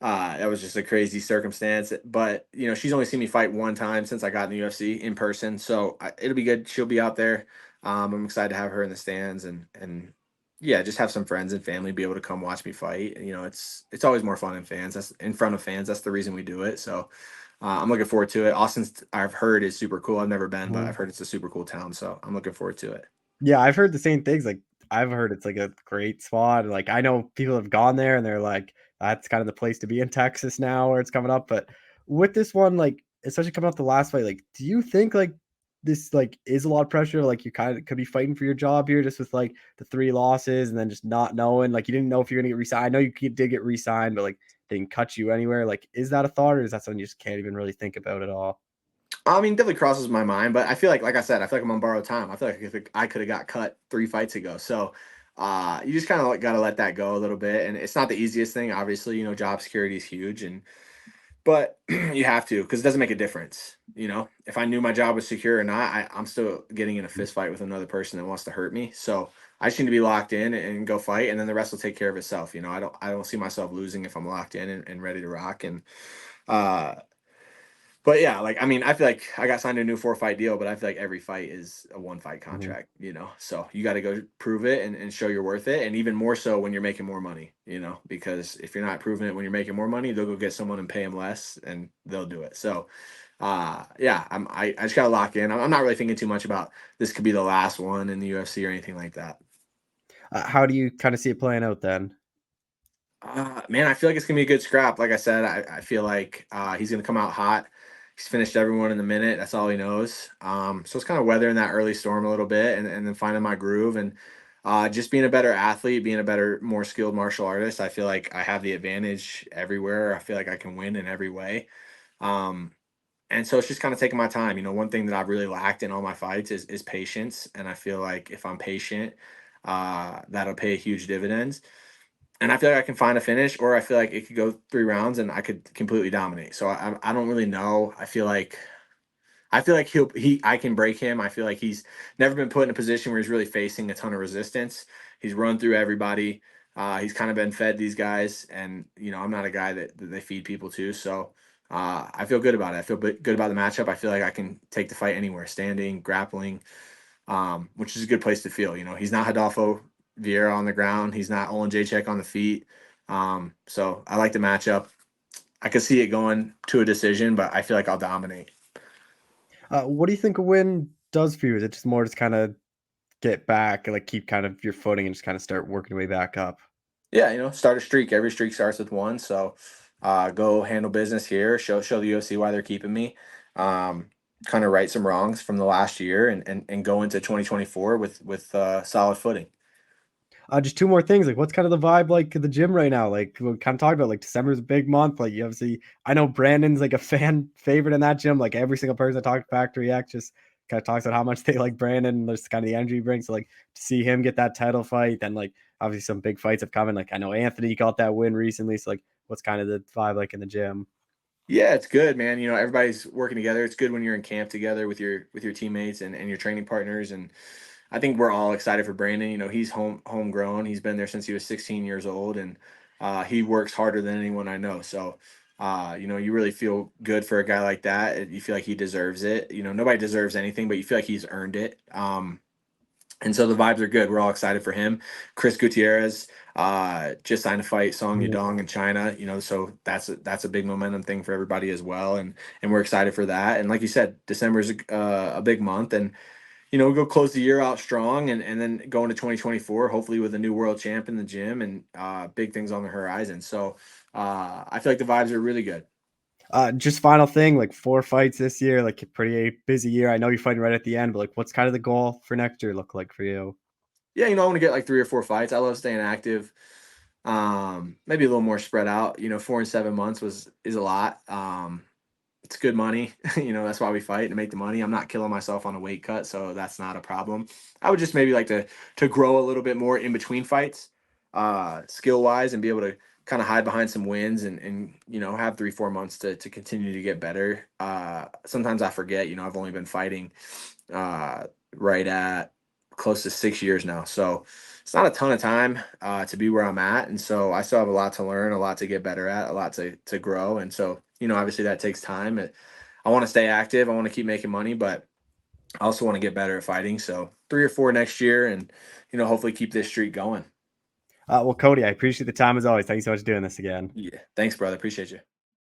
that was just a crazy circumstance. But she's only seen me fight one time since I got in the UFC in person, so it'll be good. She'll be out there. I'm excited to have her in the stands and yeah, just have some friends and family be able to come watch me fight. It's always more fun in fans. That's in front of fans. That's the reason we do it. So. I'm looking forward to it. Austin's, I've heard, is super cool. I've never been, but I've heard it's a super cool town. So I'm looking forward to it. Yeah, I've heard the same things. Like, I've heard it's like a great spot. Like, I know people have gone there and they're like, that's kind of the place to be in Texas now where it's coming up. But with this one, like, especially coming up the last fight, like, do you think like this like is a lot of pressure? Like, you kind of could be fighting for your job here just with like the 3 losses and then just not knowing, like, you didn't know if you're gonna get re-signed. I know you did get re-signed, but like they didn't cut you anywhere. Like, is that a thought, or is that something you just can't even really think about at all? I mean, definitely crosses my mind, but I feel like I said, I feel like I'm on borrowed time. I feel like if I could have got cut 3 fights ago. So you just kind of got to let that go a little bit. And it's not the easiest thing. Obviously, job security is huge, but you have to, because it doesn't make a difference. If I knew my job was secure or not, I'm still getting in a fist fight with another person that wants to hurt me. So I just need to be locked in and go fight, and then the rest will take care of itself. I don't see myself losing if I'm locked in and ready to rock. And uh, but yeah, I feel like I got signed a new 4-fight deal, but I feel like every fight is a 1-fight contract. So you got to go prove it and show you're worth it, and even more so when you're making more money. Because if you're not proving it when you're making more money, they'll go get someone and pay them less, and they'll do it. So yeah, I just gotta lock in. I'm not really thinking too much about this could be the last one in the UFC or anything like that. How do you kind of see it playing out then? Man, I feel like it's gonna be a good scrap. Like I said, I feel like he's gonna come out hot. He's finished everyone in the minute. That's all he knows. So it's kind of weathering that early storm a little bit, and then finding my groove, and just being a better athlete, being a better, more skilled martial artist. I feel like I have the advantage everywhere. I feel like I can win in every way. Um, and so it's just kind of taking my time. One thing that I've really lacked in all my fights is patience, and I feel like if I'm patient, that'll pay huge dividends. And I feel like I can find a finish, or I feel like it could go 3 rounds and I could completely dominate. So I don't really know. I feel like I can break him. I feel like he's never been put in a position where he's really facing a ton of resistance. He's run through everybody. He's kind of been fed these guys, and I'm not a guy that they feed people to. So I feel good about it. I feel good about the matchup. I feel like I can take the fight anywhere, standing, grappling, which is a good place to feel. He's not Hidalgo Vieira on the ground. He's not Olin Jacek on the feet. So I like the matchup. I could see it going to a decision, but I feel like I'll dominate. What do you think a win does for you? Is it just more just kind of get back, like keep kind of your footing and just kind of start working your way back up? Yeah, start a streak. Every streak starts with one. So go handle business here. Show the UFC why they're keeping me. Kind of right some wrongs from the last year, and go into 2024 with solid footing. Just 2 more things. Like, what's kind of the vibe like at the gym right now? Like, we kind of talked about, like, December's a big month. Like, you obviously, I know Brandon's like a fan favorite in that gym. Like, every single person that talked to Factory X just kind of talks about how much they like Brandon and just kind of the energy he brings. So, like, to see him get that title fight, then like obviously some big fights have come in. Like, I know Anthony got that win recently. So, like, what's kind of the vibe like in the gym? Yeah, it's good, man. Everybody's working together. It's good when you're in camp together with your teammates and your training partners. And I think we're all excited for Brandon. He's homegrown. He's been there since he was 16 years old, and he works harder than anyone I know. So, you really feel good for a guy like that. You feel like he deserves it. Nobody deserves anything, but you feel like he's earned it. And so the vibes are good. We're all excited for him. Chris Gutierrez just signed a fight, Song Yadong in China. So that's a big momentum thing for everybody as well, and we're excited for that. And like you said, December is a big month, and we'll go close the year out strong, and then go into 2024, hopefully with a new world champ in the gym and big things on the horizon. So I feel like the vibes are really good. Just final thing, like 4 fights this year, like a pretty busy year. I know you're fighting right at the end, but like what's kind of the goal for next year look like for you? Yeah, I want to get like 3 or 4 fights. I love staying active. Maybe a little more spread out. 4 and 7 months is a lot. It's good money. That's why we fight, to make the money. I'm not killing myself on a weight cut, so that's not a problem. I would just maybe like to grow a little bit more in between fights, skill wise, and be able to kind of hide behind some wins and have 3-4 months to continue to get better. Sometimes I forget. I've only been fighting right at close to 6 years now, so it's not a ton of time to be where I'm at, and so I still have a lot to learn, a lot to get better at, a lot to grow, and so obviously that takes time. I want to stay active, I want to keep making money, but I also want to get better at fighting. So 3 or 4 next year, and hopefully keep this streak going. Well, Cody, I appreciate the time as always. Thank you so much for doing this again. Yeah, thanks, brother. Appreciate you.